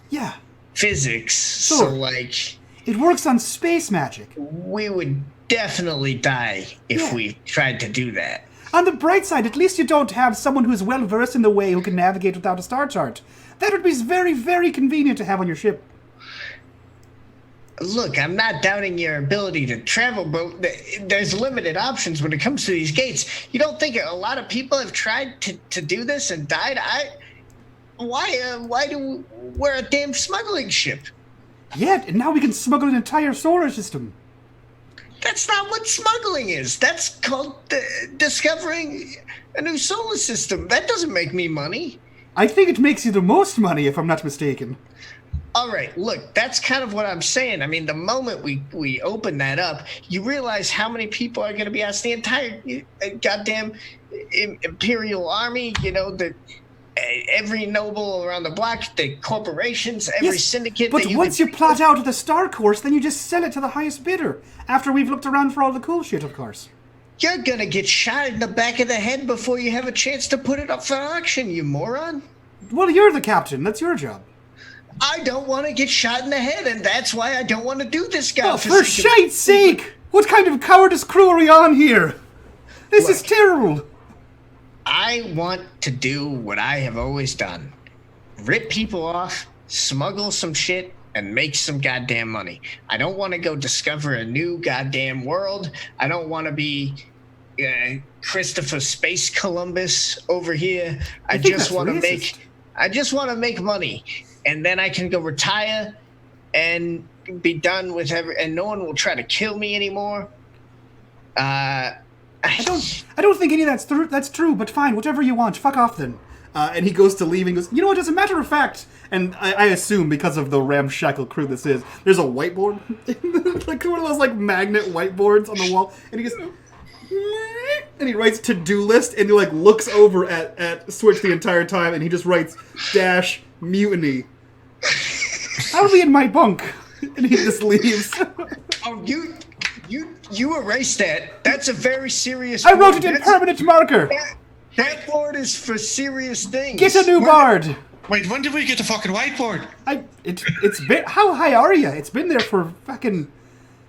Yeah. physics. Sure. So like, It works on space magic. we would definitely die if Yeah. we tried to do that. On the bright side, at least you don't have someone who's well versed in the way who can navigate without a star chart. That would be very, very convenient to have on your ship. Look, I'm not doubting your ability to travel, but there's limited options when it comes to these gates. You don't think a lot of people have tried to do this and died? We're a damn smuggling ship. Yeah, and now we can smuggle an entire solar system. That's not what smuggling is. That's called discovering a new solar system. That doesn't make me money. I think it makes you the most money, if I'm not mistaken. All right, look, that's kind of what I'm saying. I mean, the moment we open that up, you realize how many people are going to be asked. The entire goddamn Imperial Army, you know, every noble around the block, the corporations, every syndicate. But that once you plot out the star course, then you just sell it to the highest bidder. After we've looked around for all the cool shit, of course. You're going to get shot in the back of the head before you have a chance to put it up for auction, you moron. Well, you're the captain. That's your job. I don't want to get shot in the head, and that's why I don't want to do this, guy. Oh, for shite's sake! What kind of cowardice crew are we on here? This is terrible. I want to do what I have always done. Rip people off, smuggle some shit, and make some goddamn money. I don't want to go discover a new goddamn world. I don't want to be Christopher Space Columbus over here. I just want to make money. And then I can go retire and be done with and no one will try to kill me anymore. I don't think any of that's true, but fine, whatever you want. Fuck off then. And he goes to leave and goes, you know what, as a matter of fact, and I assume because of the ramshackle crew this is, there's a whiteboard, like one of those like magnet whiteboards on the wall, and he goes, and he writes to-do list, and he like looks over at Switch the entire time, and he just writes -mutiny. I'll be in my bunk. And he just leaves. Oh, you erased that. That's a very serious. I wrote board. it in That's- permanent marker. That board is for serious things. Get a new bard. Wait, when did we get the fucking whiteboard? It's been. How high are you? It's been there for fucking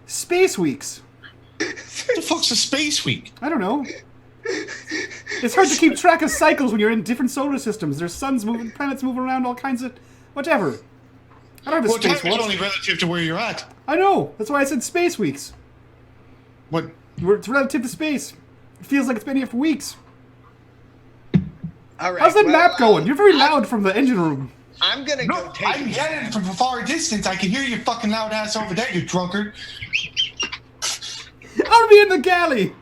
space weeks. What the fuck's a space week? I don't know. It's hard to keep track of cycles when you're in different solar systems. There's suns moving, planets moving around, all kinds of whatever. I don't have a Well, time space is watch. only relative to where you're at. I know. That's why I said space weeks. What? It's relative to space. It feels like it's been here for weeks. All right, How's that well, map going? You're very loud from the engine room. I'm gonna No, go take. I'm yelling from a far distance. I can hear your fucking loud ass over there, you drunkard. I'll be in the galley.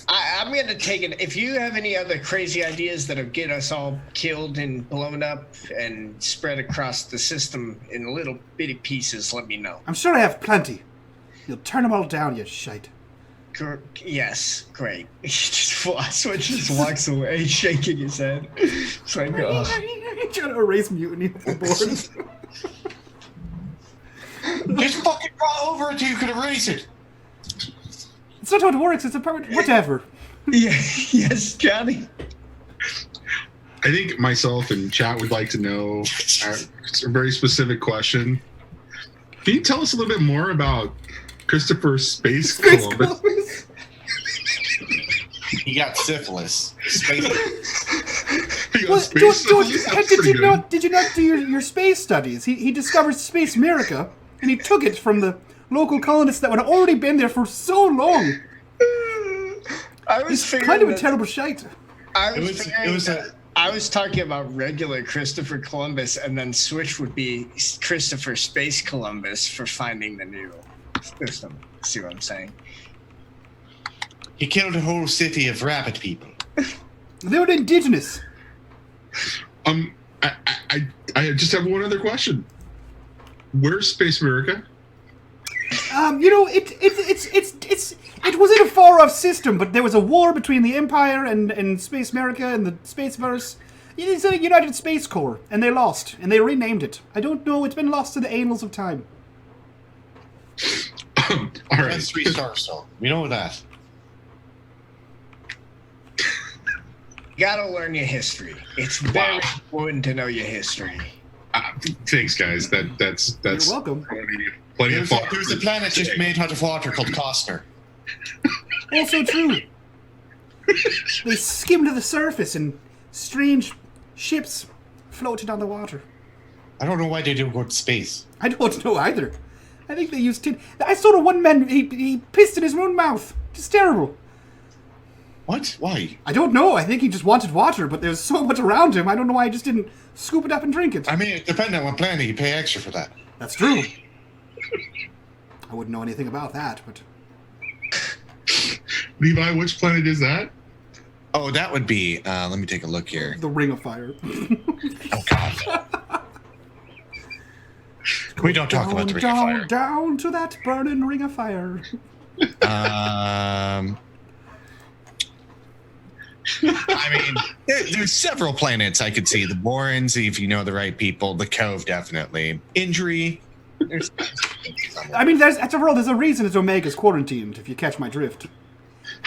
I'm gonna take it. If you have any other crazy ideas that'll get us all killed and blown up and spread across the system in little bitty pieces, let me know. I'm sure I have plenty. You'll turn them all down, you shite. Yes, great. Switch just walks away, shaking his head. It's like, oh. You're trying to erase mutiny off the board. Just fucking draw over until you can erase it. It's not how it works. It's a permanent. Whatever. Yeah, yes, Johnny. I think myself and chat would like to know a very specific question. Can you tell us a little bit more about Christopher Space Columbus? He got syphilis. Space. He got Well, space George, syphilis? That's did pretty you good. not? Did you not do your space studies? He discovered Space America, and he took it from the local colonists that had already been there for so long. I was It's figuring kind of a that- terrible shite. I was, It figuring was that I was talking about regular Christopher Columbus, and then Switch would be Christopher Space Columbus for finding the new system. See what I'm saying? He killed a whole city of rabbit people. They were indigenous. I just have one other question. Where's Space America? You know, it was in a far-off system, but there was a war between the Empire and Space America and the Spaceverse. It's a United Space Corps, and they lost, and they renamed it. I don't know. It's been lost to the annals of time. All right. That's 3 stars, though. We know that. You gotta learn your history. It's very important to know your history. Thanks, guys. That's You're welcome. plenty of fun. There's a planet just made out of water called Costner. Also true. They skimmed the surface, and strange ships floated on the water. I don't know why they do go to space. I don't know either. I think they used tin. I saw the one man. He pissed in his own mouth. It's terrible. What? Why? I don't know. I think he just wanted water, but there's so much around him. I don't know why he just didn't scoop it up and drink it. I mean, depending on what planet, you pay extra for that. That's true. I wouldn't know anything about that, but Levi, which planet is that? Oh, that would be. Let me take a look here. the Ring of Fire. Oh God. We don't talk about the Ring of Fire. Down to that burning Ring of Fire. I mean, there's several planets I could see. The Borans, if you know the right people. The Cove, definitely. Injury. There's. I mean, there's a reason it's Omega's quarantined, if you catch my drift.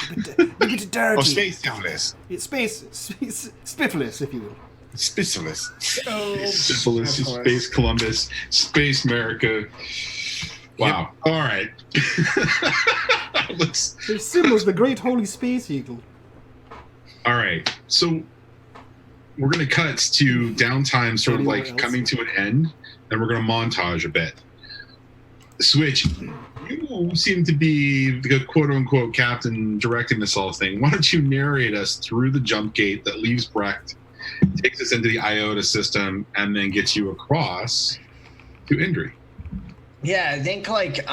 A bit dirty. Oh, space syphilis. It's spiffless, if you will. Syphilis. Syphilis, Space Columbus, Space America. Wow. All right. Let's. Their symbol is the Great Holy Space Eagle. All right. So we're going to cut to downtime, sort of Anywhere like else? coming to an end, and we're going to montage a bit. Switch, you seem to be the quote unquote captain directing this whole thing. Why don't you narrate us through the jump gate that leaves Brecht, takes us into the IOTA system, and then gets you across to Indri? Yeah, I think like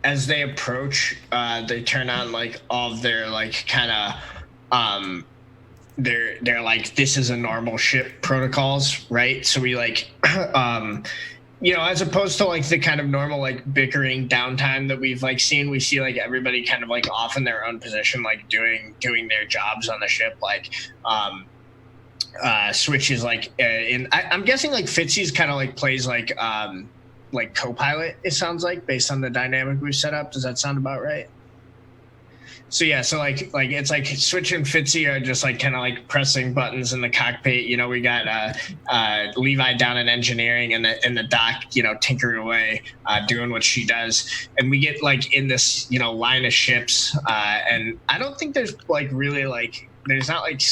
as they approach, they turn on like all of their like kind of they're like, this is a normal ship protocols, right? So we like you know, as opposed to like the kind of normal like bickering downtime that we've like seen, we see like everybody kind of like off in their own position, like doing their jobs on the ship. Like Switch is like I'm guessing like Fitzy's kind of like plays like like co-pilot. It sounds like based on the dynamic we've set up. Does that sound about right? So yeah, so like it's like Switch and Fitzy are just like kind of like pressing buttons in the cockpit. You know, we got Levi down in engineering and the doc, you know, tinkering away, doing what she does, and we get like in this, you know, line of ships, and I don't think there's like really like there's not like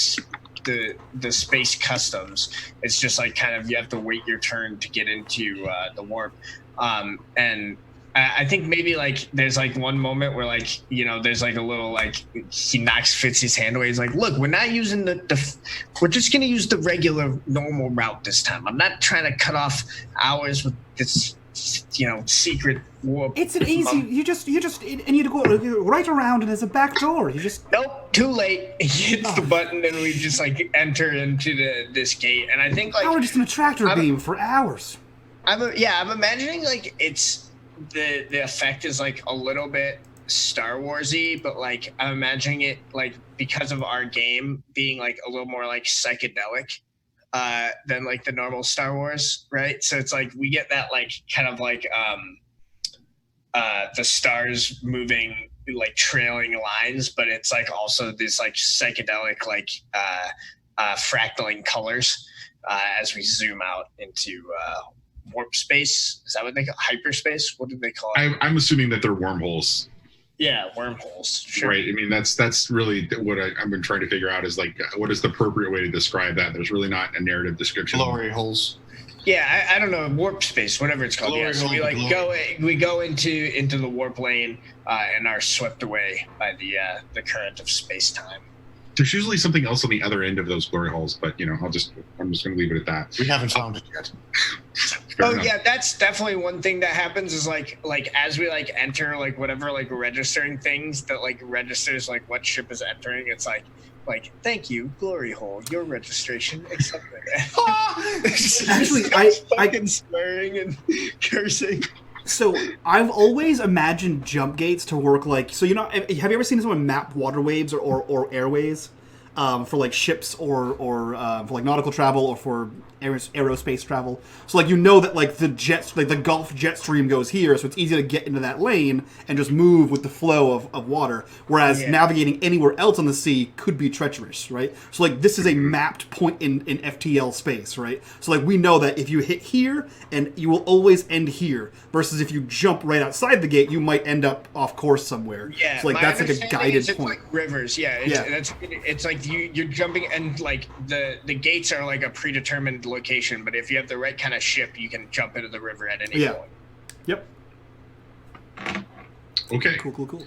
the space customs. It's just like kind of you have to wait your turn to get into the warp, and I think maybe like there's like one moment where like, you know, there's like a little like he knocks Fitzy's hand away. He's like, look, we're not using we're just going to use the regular normal route this time. I'm not trying to cut off hours with this, you know, secret warp. It's an easy, you just, and you go right around and there's a back door. You just. Nope, too late. He hits the button and we just like enter into this gate. And I think like. Now we're just in a tractor beam for hours. I'm imagining like it's, the effect is like a little bit Star Warsy, but like I'm imagining it like because of our game being like a little more like psychedelic than like the normal Star Wars, right? So it's like we get that like kind of like the stars moving like trailing lines, but it's like also this like psychedelic like fractaling colors as we zoom out into warp space. Is that what they call hyperspace? What did they call it? I'm assuming that they're wormholes. Yeah, wormholes. Sure. Right. I mean, that's really what I've been trying to figure out is like, what is the appropriate way to describe that? There's really not a narrative description. Glory holes. Yeah, I don't know, warp space, whatever it's called. Yeah, so we like we go into the warp lane and are swept away by the current of space time. There's usually something else on the other end of those glory holes, but you know, I'm just going to leave it at that. We haven't found it yet. Oh yeah, that's definitely one thing that happens is like as we like enter like whatever like registering things that like registers like what ship is entering. It's like thank you, glory hole, your registration accepted. Actually, I fucking swearing and cursing. So I've always imagined jump gates to work like, so you know, have you ever seen someone map waterways or airways for like ships or for like nautical travel or for aerospace travel? So like, you know that like the jets, like the Gulf jet stream goes here, so it's easy to get into that lane and just move with the flow of water. Whereas navigating anywhere else on the sea could be treacherous, right? So like this is a mapped point in FTL space, right? So like we know that if you hit here and you will always end here, versus if you jump right outside the gate, you might end up off course somewhere. Yeah, so like that's like a guided point. It's like rivers, it's like you're jumping and like the gates are like a predetermined location, but if you have the right kind of ship, you can jump into the river at any point. Yep. Okay. Cool.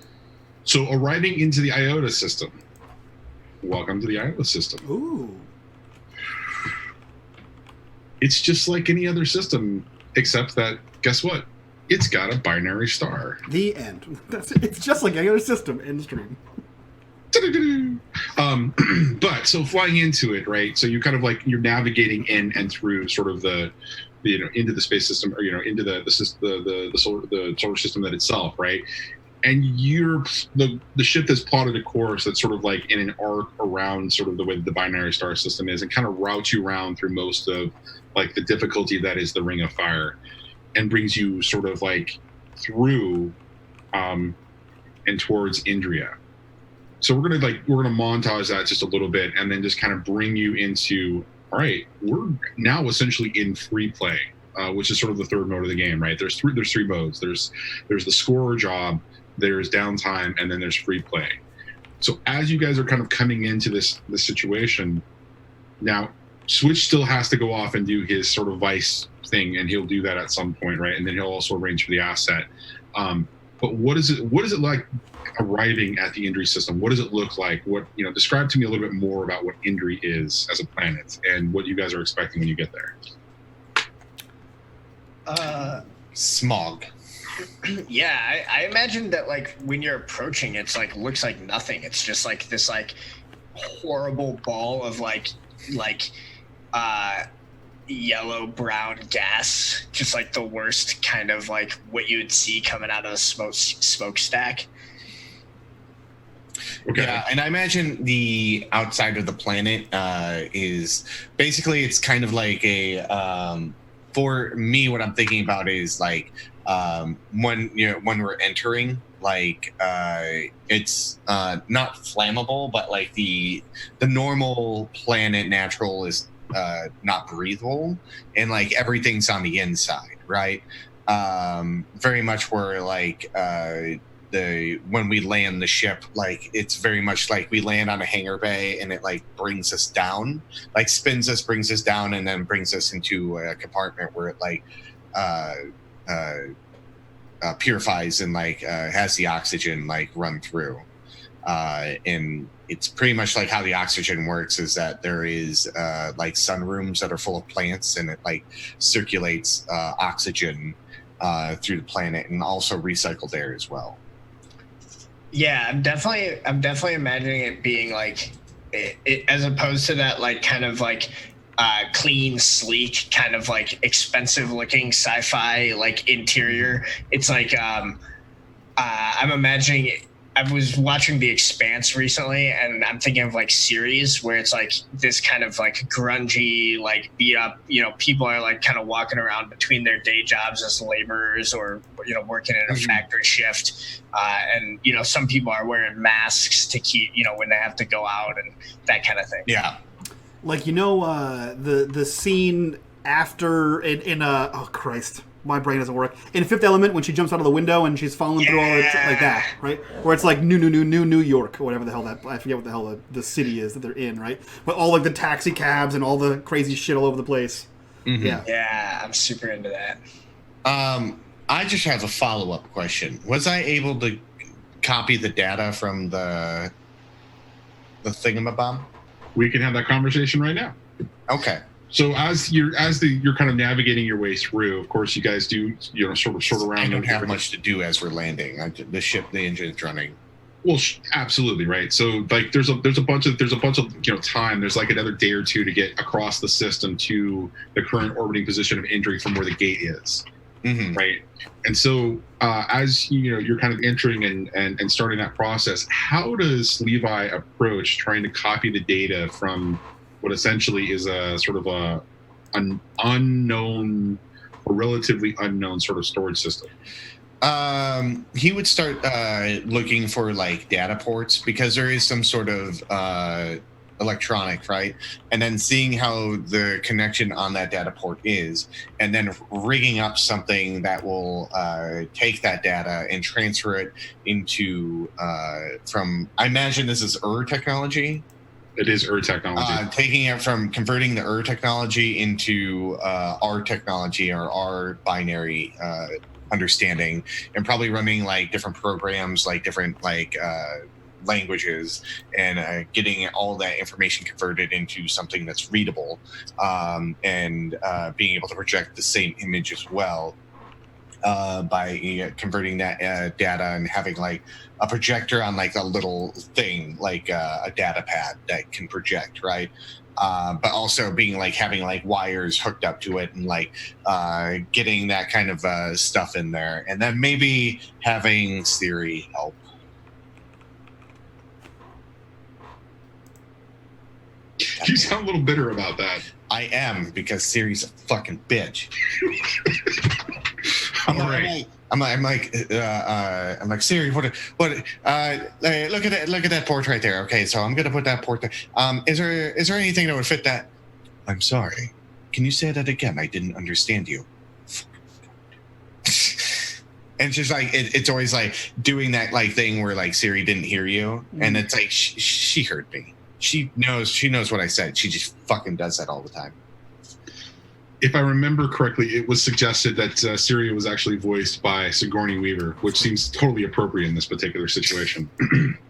So arriving into the IOTA system. Welcome to the IOTA system. Ooh. It's just like any other system, except that, guess what? It's got a binary star. The end. That's it. It's just like any other system. End stream. But so flying into it, right? So you kind of like you're navigating in and through sort of the you know, into the space system, or you know, into the solar system that itself, right? And you're the ship that's plotted a course that's sort of like in an arc around sort of the way the binary star system is, and kind of routes you around through most of like the difficulty that is the Ring of Fire, and brings you sort of like through and towards Indria. So we're gonna montage that just a little bit, and then just kind of bring you into, all right, we're now essentially in free play, which is sort of the third mode of the game, right? There's three modes. There's the score job, there's downtime, and then there's free play. So as you guys are kind of coming into this situation, now Switch still has to go off and do his sort of vice thing, and he'll do that at some point, right? And then he'll also arrange for the asset. But what is it like arriving at the Indri system? What does it look like? What, you know, describe to me a little bit more about what Indri is as a planet and what you guys are expecting when you get there. Smog. Yeah, I imagine that like when you're approaching, it's like looks like nothing. It's just like this like horrible ball of like yellow brown gas, just like the worst kind of like what you would see coming out of a smokestack. Okay. Yeah, and I imagine the outside of the planet is basically, it's kind of like a for me, what I'm thinking about is like when we're entering, like it's not flammable, but like the normal planet natural is not breathable, and like everything's on the inside, right? Very much where like when we land the ship, like it's very much like we land on a hangar bay and it like brings us down, like spins us, brings us down, and then brings us into a compartment where it like purifies and like has the oxygen like run through. And it's pretty much like how the oxygen works is that there is like sunrooms that are full of plants, and it like circulates oxygen through the planet, and also recycled air as well. Yeah, I'm definitely imagining it being like it as opposed to that like kind of like clean, sleek, kind of like expensive looking sci-fi like interior. It's like I'm imagining it. I was watching The Expanse recently, and I'm thinking of like series where it's like this kind of like grungy, like beat up, people are like kind of walking around between their day jobs as laborers or, working in a factory shift. And, some people are wearing masks to keep, when they have to go out and that kind of thing. Yeah. Like, the scene after in oh Christ, my brain doesn't work. In Fifth Element, when she jumps out of the window and she's falling through all that, like that, right? Where it's like New York, or whatever the hell I forget what the hell the city is that they're in, right? But all like the taxi cabs and all the crazy shit all over the place. Mm-hmm. Yeah, I'm super into that. I just have a follow-up question. Was I able to copy the data from the thingamabob? We can have that conversation right now. Okay. So as you're kind of navigating your way through, of course, you guys do sort around. I don't have much to do as we're landing. The engine is running. Well, absolutely right. So like there's a bunch of time. There's like another day or two to get across the system to the current orbiting position of entry from where the gate is. Mm-hmm. Right. And so as you're kind of entering and starting that process, how does Levi approach trying to copy the data from what essentially is a sort of an unknown or relatively unknown sort of storage system? He would start looking for like data ports, because there is some sort of electronic, right? And then seeing how the connection on that data port is, and then rigging up something that will take that data and transfer it into from, I imagine this is technology. It is technology. Converting the technology into our technology, or our binary understanding, and probably running like different programs, like different like languages, and getting all that information converted into something that's readable, and being able to project the same image as well, by converting that data and having like a projector on like a little thing, like a data pad that can project, right? But also being like having like wires hooked up to it, and like getting that kind of stuff in there, and then maybe having Siri help. You sound a little bitter about that. I am, because Siri's a fucking bitch. All right. I'm like Siri, what? Look at that port right there. Okay, so I'm gonna put that port there. Is there anything that would fit that? I'm sorry. Can you say that again? I didn't understand you. And it's just like it's always like doing that like thing where like Siri didn't hear you, and it's like she heard me. She knows what I said. She just fucking does that all the time. If I remember correctly, it was suggested that Siri was actually voiced by Sigourney Weaver, which seems totally appropriate in this particular situation.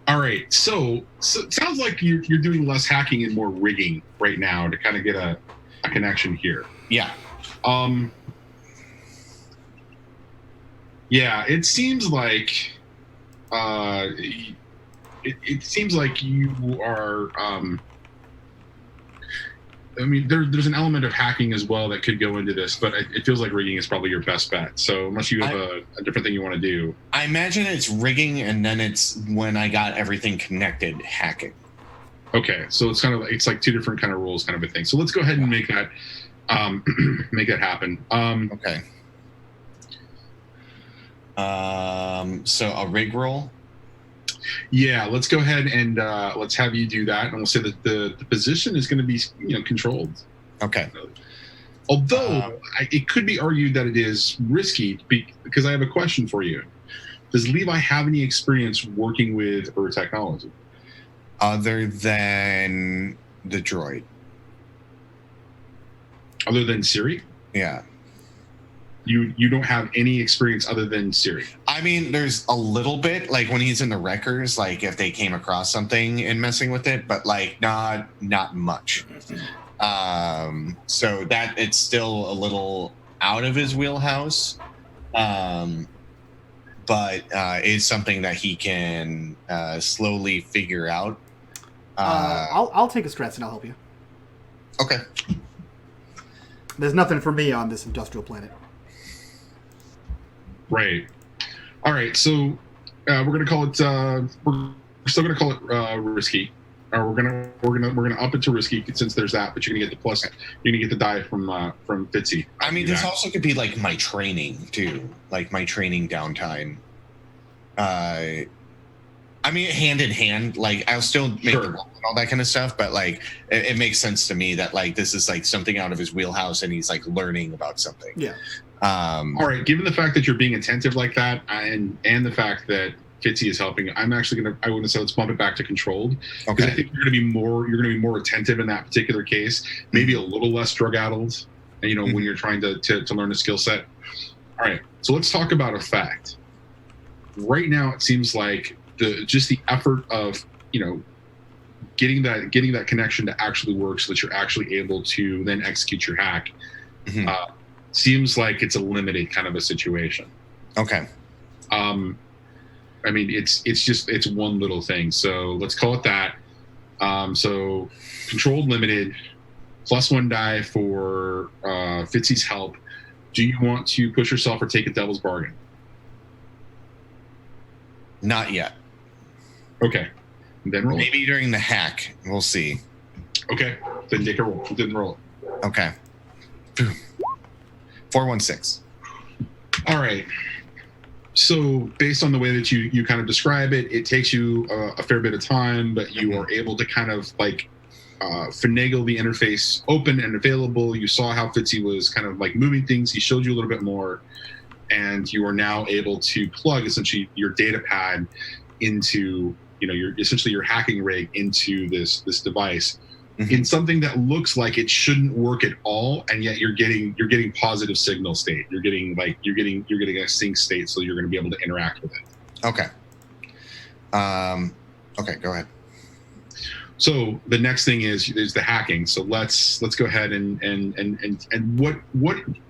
All right, so it sounds like you're doing less hacking and more rigging right now to kind of get a connection here. Yeah. Yeah, it seems like it seems like you are. I mean, there's an element of hacking as well that could go into this, but it feels like rigging is probably your best bet. So unless you have a different thing you want to do. I imagine it's rigging, and then it's when I got everything connected, hacking. Okay, so it's like two different kind of rules kind of a thing. So let's go ahead and make that Make that happen. Okay. So a rig roll. Yeah, let's go ahead and let's have you do that, and we'll say that the position is going to be controlled. Okay. Although it could be argued that it is risky because I have a question for you. Does Levi have any experience working with technology? Other than the droid. Other than Siri? Yeah. You don't have any experience other than Siri? I mean, there's a little bit, like when he's in the wreckers, like if they came across something and messing with it, but like not much. So that it's still a little out of his wheelhouse. But it's something that he can slowly figure out. I'll take a stress and I'll help you. Okay. There's nothing for me on this industrial planet. Right. All right. So we're gonna call it. We're still gonna call it risky. Or we're gonna up it to risky since there's that. But you're gonna get the plus. You're gonna get the die from Fitzy. I mean, this also could be like my training too, like my training downtime. I mean, hand in hand. Like I'll still make the roll and all that kind of stuff, but like it makes sense to me that like this is like something out of his wheelhouse, and he's like learning about something. Yeah. All right. Given the fact that you're being attentive like that, and the fact that Fitzy is helping, I'm actually I want to say let's bump it back to controlled. Because I think you're gonna be more attentive in that particular case. Maybe a little less drug addled, when you're trying to learn a skill set. All right. So let's talk about effect. Right now, it seems like the effort of getting that connection to actually work, so that you're actually able to then execute your hack. Seems like it's a limited kind of a situation. Okay. I mean, it's one little thing. So let's call it that. So controlled limited, +1 die for Fitzy's help. Do you want to push yourself or take a devil's bargain? Not yet. Okay. Then roll. Maybe during the hack. We'll see. Okay. Then take a roll. Then roll it. Okay. 416. All right. So based on the way that you kind of describe it, it takes you a fair bit of time, but you are able to kind of like finagle the interface open and available. You saw how Fitzy was kind of like moving things. He showed you a little bit more, and you are now able to plug essentially your data pad into your hacking rig into this device. In something that looks like it shouldn't work at all, and yet you're getting positive signal state. You're getting a sync state, so you're going to be able to interact with it. Okay. Okay, go ahead. So the next thing is the hacking. So let's go ahead and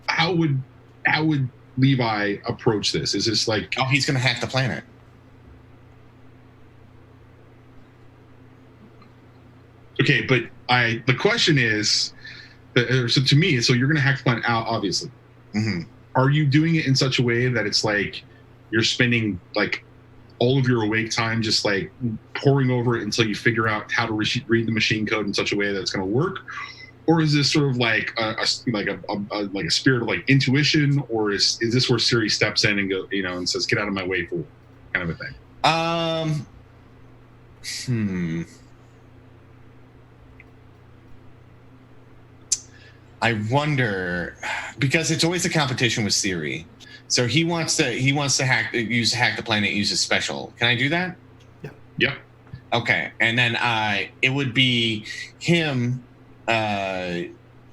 how would Levi approach this? Is this like he's going to hack the planet? Okay, but the question is, so to me, so you're going to hack the planet out, obviously. Mm-hmm. Are you doing it in such a way that it's like you're spending like all of your awake time just like poring over it until you figure out how to read the machine code in such a way that it's going to work? Or is this sort of like a spirit of like intuition, or is this where Siri steps in and go, and says, "Get out of my way, fool," kind of a thing? I wonder, because it's always a competition with Siri. So he wants to hack the planet, use a special. Can I do that? Yeah. Yeah. Okay. And then it would be him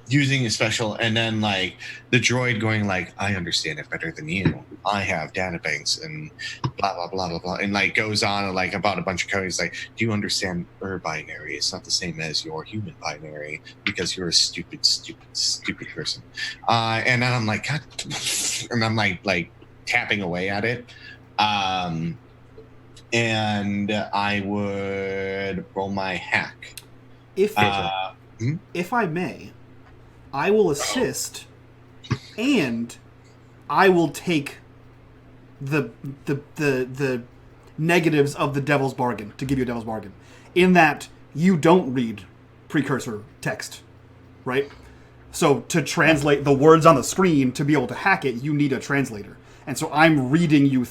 using a special, and then like the droid going like, "I understand it better than you. I have data banks and blah blah blah blah blah," and like goes on like about a bunch of code. He's like, "Do you understand binary? It's not the same as your human binary because you're a stupid person." And then I'm like, God, and I'm like tapping away at it. And I would roll my hack. If I may, I will assist, and I will take the negatives of the devil's bargain to give you a devil's bargain, in that you don't read precursor text, right? So to translate the words on the screen, to be able to hack it, you need a translator. And so I'm reading you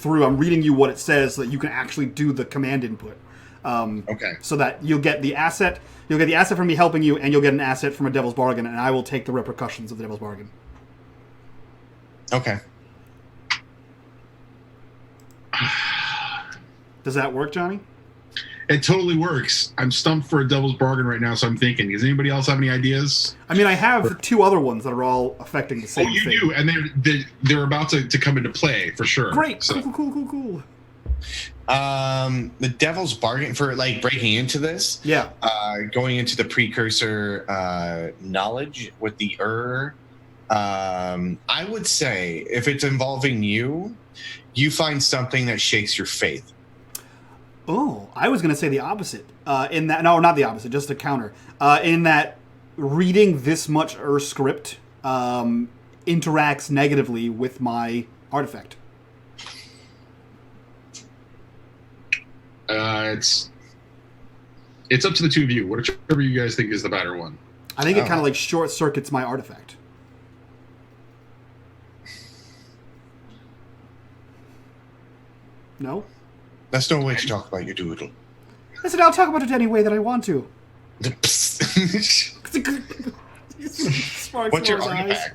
what it says so that you can actually do the command input. Okay. So that you'll get the asset from me helping you, and you'll get an asset from a devil's bargain, and I will take the repercussions of the devil's bargain. Okay. Does that work, Johnny? It totally works. I'm stumped for a devil's bargain right now, so I'm thinking, does anybody else have any ideas? I mean, I have 2 other ones that are all affecting the same thing. Oh, you do, and they're about to come into play for sure. Great. So. Cool. The devil's bargain for like breaking into this. Yeah. Going into the precursor knowledge with the I would say if it's involving you find something that shakes your faith. Oh, I was going to say the opposite. No, not the opposite, just a counter. In that reading this much script interacts negatively with my artifact. It's up to the two of you. Whichever you guys think is the better one. I think it kind of like short circuits my artifact. No? That's no way to talk about your doodle. I said I'll talk about it any way that I want to. What's your artifact?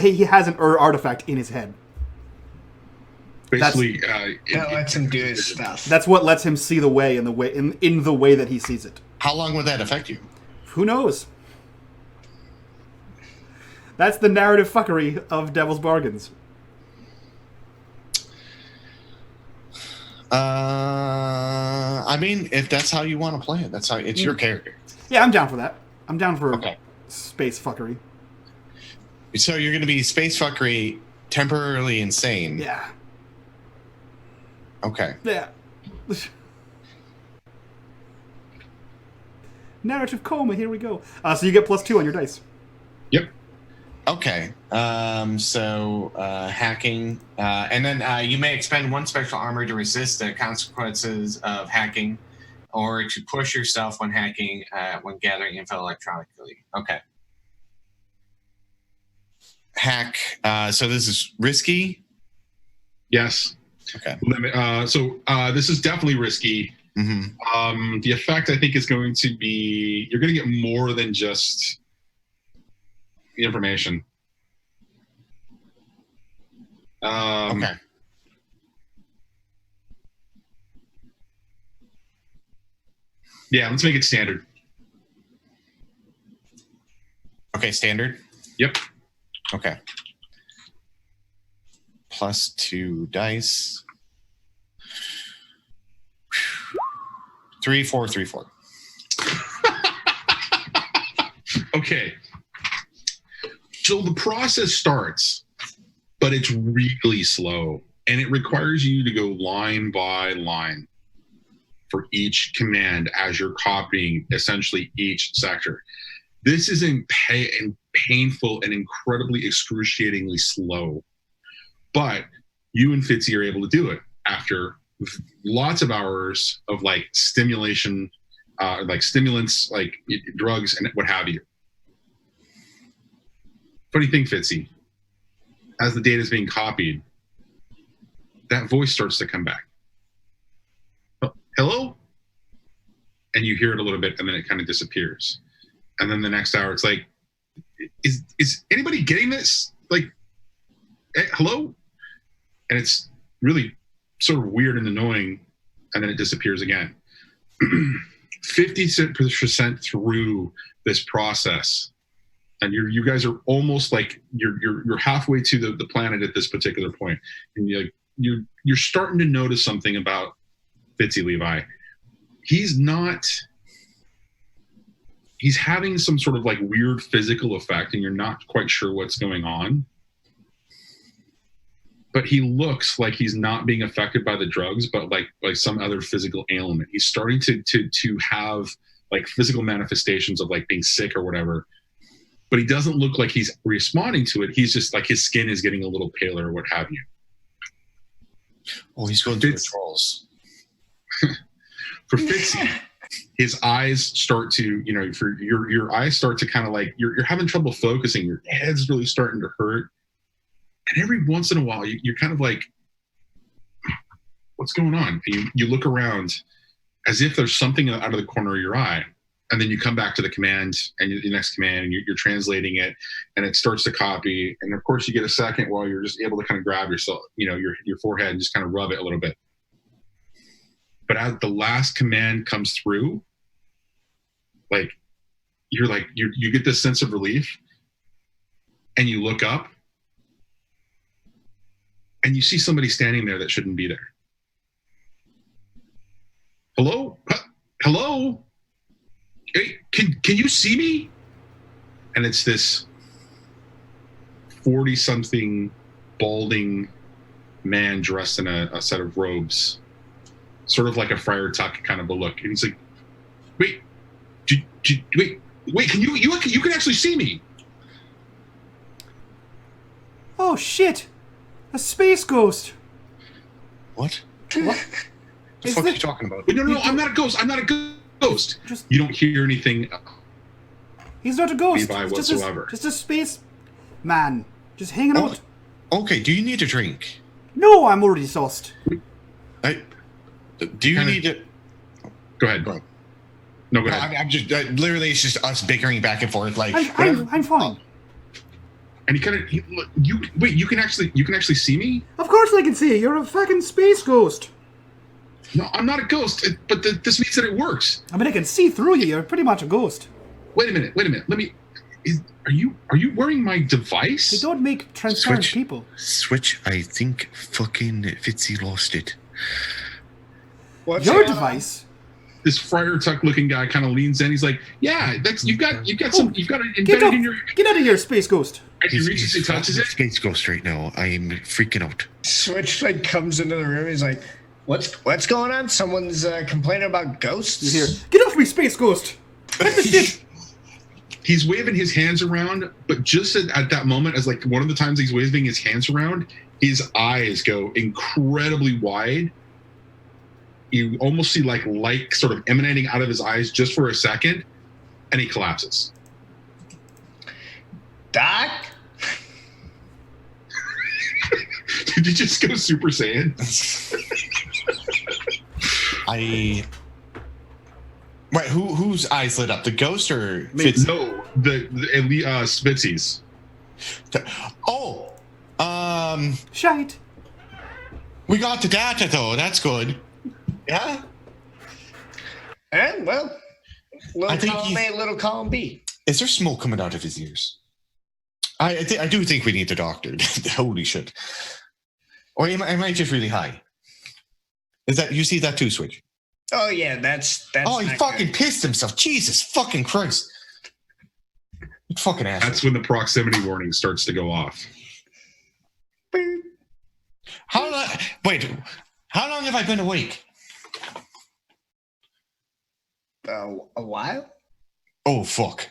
He has an artifact in his head. Basically, that lets him do his stuff. That's what lets him see the way in the way that he sees it. How long would that affect you? Who knows? That's the narrative fuckery of Devil's Bargains. I mean, if that's how you want to play it, it's your character. Yeah, I'm down for that. I'm down for Okay. Space fuckery. So you're going to be space fuckery, temporarily insane. Yeah. Okay. Yeah. Narrative coma, here we go. So you get +2 on your dice. Yep. Okay. Hacking. And then you may expend 1 special armor to resist the consequences of hacking or to push yourself when hacking when gathering info electronically. Okay. Hack. So this is risky? Yes. Okay. This is definitely risky. Mm-hmm. The effect, I think, is going to be you're going to get more than just the information. Okay. Yeah, let's make it standard. Okay, standard? Yep. Okay. +2 dice. 3, 4, 3, 4. Okay. So the process starts, but it's really slow, and it requires you to go line by line for each command as you're copying essentially each sector. This is painful and incredibly excruciatingly slow, but you and Fitzy are able to do it after lots of hours of like stimulation, like stimulants, like drugs and what have you. Funny thing, Fitzy, as the data is being copied, that voice starts to come back. Hello? And you hear it a little bit, and then it kind of disappears. And then the next hour, it's like, is anybody getting this? Like, hello? And it's really sort of weird and annoying, and then it disappears again. 50% through this process, and you guys are almost like you're halfway to the planet at this particular point, and you're starting to notice something about Fitzy Levi. He's having some sort of like weird physical effect, and you're not quite sure what's going on. But he looks like he's not being affected by the drugs, but like some other physical ailment. He's starting to have like physical manifestations of like being sick or whatever. But he doesn't look like he's responding to it. He's just like his skin is getting a little paler or what have you. Oh, he's going through withdrawals. For Fitzy, his eyes start to, for your eyes start to kind of like you're having trouble focusing. Your head's really starting to hurt, and every once in a while, you're kind of like, "What's going on?" And you look around, as if there's something out of the corner of your eye, and then you come back to the command and the next command, and you're translating it, and it starts to copy. And of course, you get a second while you're just able to kind of grab yourself, your forehead, and just kind of rub it a little bit. But as the last command comes through, you get this sense of relief, and you look up, and you see somebody standing there that shouldn't be there. Hello? Hello? Hey, can you see me? And it's this 40-something balding man dressed in a set of robes, sort of like a Friar Tuck kind of a look. And he's like, wait, can you can actually see me? Oh shit! A space ghost. What? What? The fuck are you talking about? No, I'm not a ghost. I'm not a ghost. You don't hear anything. He's not a ghost. Levi whatsoever. Just a space man. Just hanging out. Okay, do you need a drink? No, I'm already sauced. Do you need it? Go ahead. No, go ahead. I'm just literally, it's just us bickering back and forth. Like I'm fine. And you can actually see me? Of course I can see you. You're a fucking space ghost. No, I'm not a ghost, but this means that it works. I mean, I can see through you. You're pretty much a ghost. Wait a minute. Are you wearing my device? They don't make transparent people. Switch, I think fucking Fitzy lost it. What's Your device? This Friar Tuck looking guy kind of leans in. He's like, "Yeah, you've got it embedded in your." Get out of here, space ghost. And he reaches and touches it. Space ghost right now. I am freaking out. Switch comes into the room. He's like, "What's going on? Someone's complaining about ghosts." You hear? Get off me, space ghost! Get the shit! He's waving his hands around, but just at that moment, as like one of the times he's waving his hands around, his eyes go incredibly wide. You almost see like light sort of emanating out of his eyes just for a second, and he collapses. Doc? Did you just go Super Saiyan? Wait, whose eyes lit up? The ghost or Fitz? No, the Spitzy's. Shite. We got the data though. That's good. Yeah. And well, I think column A, little column B. Is there smoke coming out of his ears? I do think we need the doctor. Holy shit! Or am I just really high? Is that you see that too, Switch? Oh yeah, that's. Oh, he fucking pissed himself. Jesus fucking Christ! You fucking asshole. That's when the proximity warning starts to go off. How long have I been awake? A while? Oh, fuck.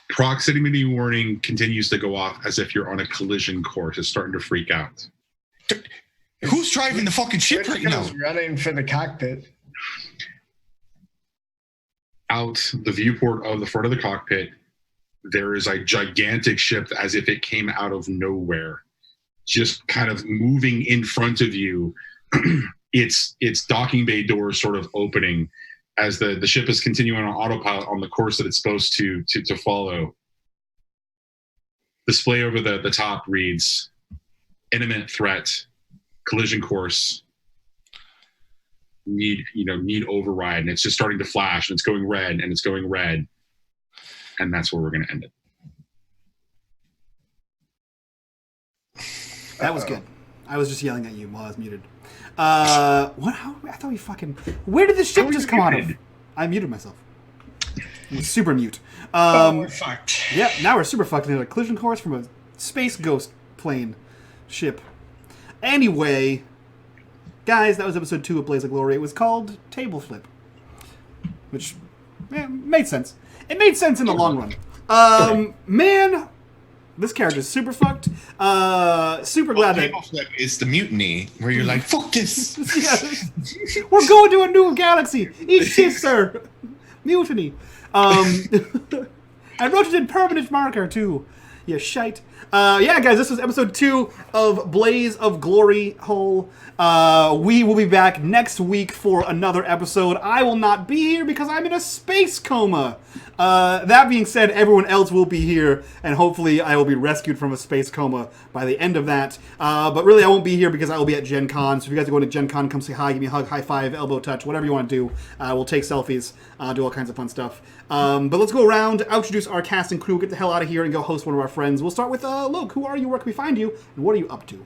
Proximity warning continues to go off as if you're on a collision course. It's starting to freak out. Who's driving the fucking ship right now? Running for the cockpit. Out the viewport of the front of the cockpit, there is a gigantic ship as if it came out of nowhere, just kind of moving in front of you. Its docking bay doors sort of opening as the ship is continuing on autopilot on the course that it's supposed to follow. Display over the top reads, imminent threat, collision course, need override, and it's just starting to flash, and it's going red, and it's going red, and that's where we're going to end it. That was good. I was just yelling at you while I was muted. What? How? I thought we fucking. Where did this ship just come out of? I muted myself. I'm super mute. We're fucked. Yeah, now we're super fucked. In a collision course from a space ghost plane ship. Anyway, guys, that was episode 2 of Blaze of Glory. It was called Tableflip, which made sense. It made sense in the long run. Man, This character's super fucked. Super glad that... Tableflip is the mutiny, where you're like, fuck this! Yeah. We're going to a new galaxy! Eat shit, sir! Mutiny. I wrote it in permanent marker, too. You shite. Yeah, guys, this is episode 2 of Blaze of Glory Hole. We will be back next week for another episode. I will not be here because I'm in a space coma. That being said, everyone else will be here, and hopefully I will be rescued from a space coma by the end of that. But really, I won't be here because I will be at Gen Con. So if you guys are going to Gen Con, come say hi, give me a hug, high five, elbow touch, whatever you want to do. We'll take selfies, do all kinds of fun stuff. But let's go around, introduce our cast and crew, get the hell out of here, and go host one of our friends. We'll start with Loke. Who are you? Where can we find you? And what are you up to?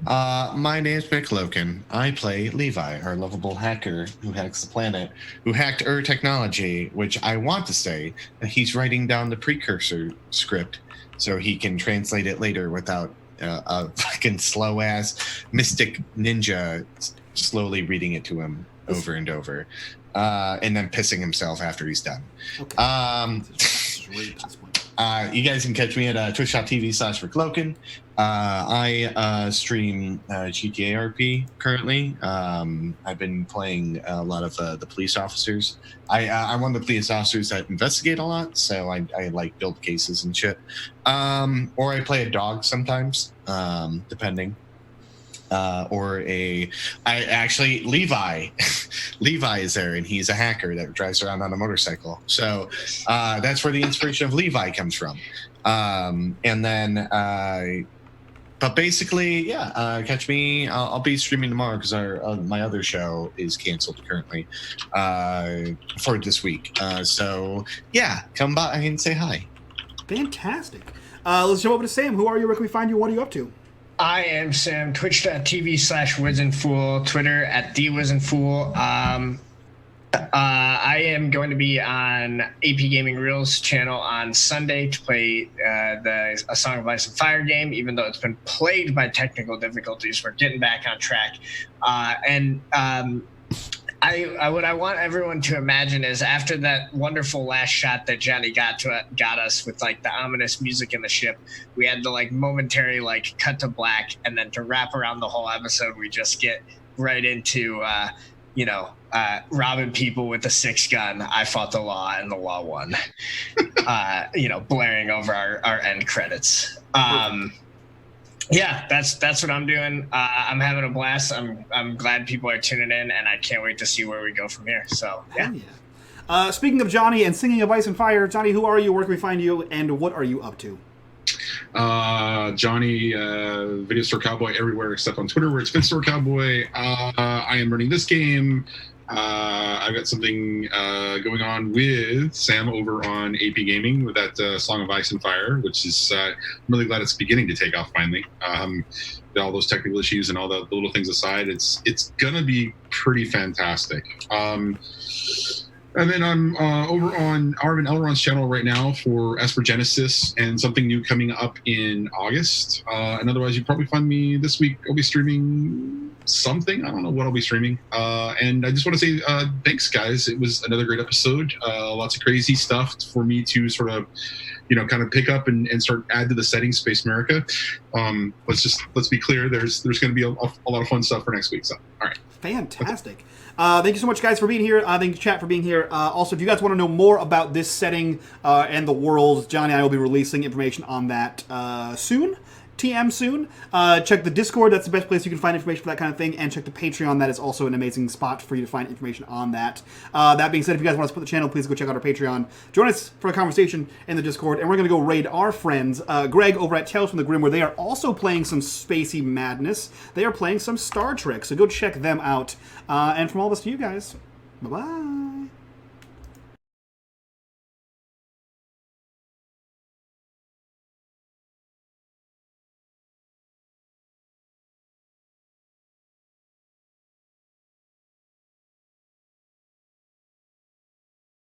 My name's Mick Loken. I play Levi, our lovable hacker who hacks the planet, who hacked technology, which I want to say that he's writing down the precursor script so he can translate it later without a fucking slow-ass mystic ninja slowly reading it to him over and over, and then pissing himself after he's done. Okay. You guys can catch me at twitch.tv/RickLoken. I stream GTA RP currently. I've been playing a lot of the police officers. I'm one of the police officers that investigate a lot, so I like build cases and shit. Or I play a dog sometimes, depending. Levi Levi is there, and he's a hacker that drives around on a motorcycle, so that's where the inspiration of Levi comes from. But basically, catch me. I'll be streaming tomorrow because my other show is canceled currently for this week. So yeah, come by and say hi. Fantastic. Let's jump over to Sam. Who are you? Where can we find you? What are you up to? I am Sam, twitch.tv/WizandFool, Twitter at TheWizandFool. I am going to be on AP Gaming Reels channel on Sunday to play A Song of Ice and Fire game, even though it's been plagued by technical difficulties. We're getting back on track. What I want everyone to imagine is after that wonderful last shot that Johnny got us with like the ominous music in the ship, we had the like momentary like cut to black, and then to wrap around the whole episode, we just get right into robbing people with a 6-gun. I fought the law and the law won. Blaring over our end credits. Yeah, that's what I'm doing. I'm having a blast. I'm glad people are tuning in, and I can't wait to see where we go from here. So yeah. Speaking of Johnny and singing of Ice and Fire, Johnny, who are you? Where can we find you? And what are you up to? Johnny, Video Store Cowboy everywhere except on Twitter, where it's Vid Store Cowboy. I am running this game. I've got something going on with Sam over on AP Gaming with that Song of Ice and Fire, which is I'm really glad it's beginning to take off finally. All those technical issues and all the little things aside, it's gonna be pretty fantastic. And then I'm over on Arvin Elron's channel right now for Esper Genesis and something new coming up in August. And otherwise, you probably find me this week. I'll be streaming something. I don't know what I'll be streaming. And I just want to say thanks, guys. It was another great episode. Lots of crazy stuff for me to sort of, kind of pick up and start add to the setting Space America. Let's be clear. There's going to be a lot of fun stuff for next week. So, all right. Fantastic. Thank you so much, guys, for being here. Thank you, chat, for being here. Also, if you guys want to know more about this setting and the world, Johnny and I will be releasing information on that soon. TM soon. Check the Discord. That's the best place you can find information for that kind of thing. And check the Patreon. That is also an amazing spot for you to find information on that. That being said, if you guys want to support the channel, please go check out our Patreon. Join us for a conversation in the Discord. And we're going to go raid our friends, Greg over at Tales from the Grim, where they are also playing some spacey madness. They are playing some Star Trek. So go check them out. And from all of us to you guys, bye-bye.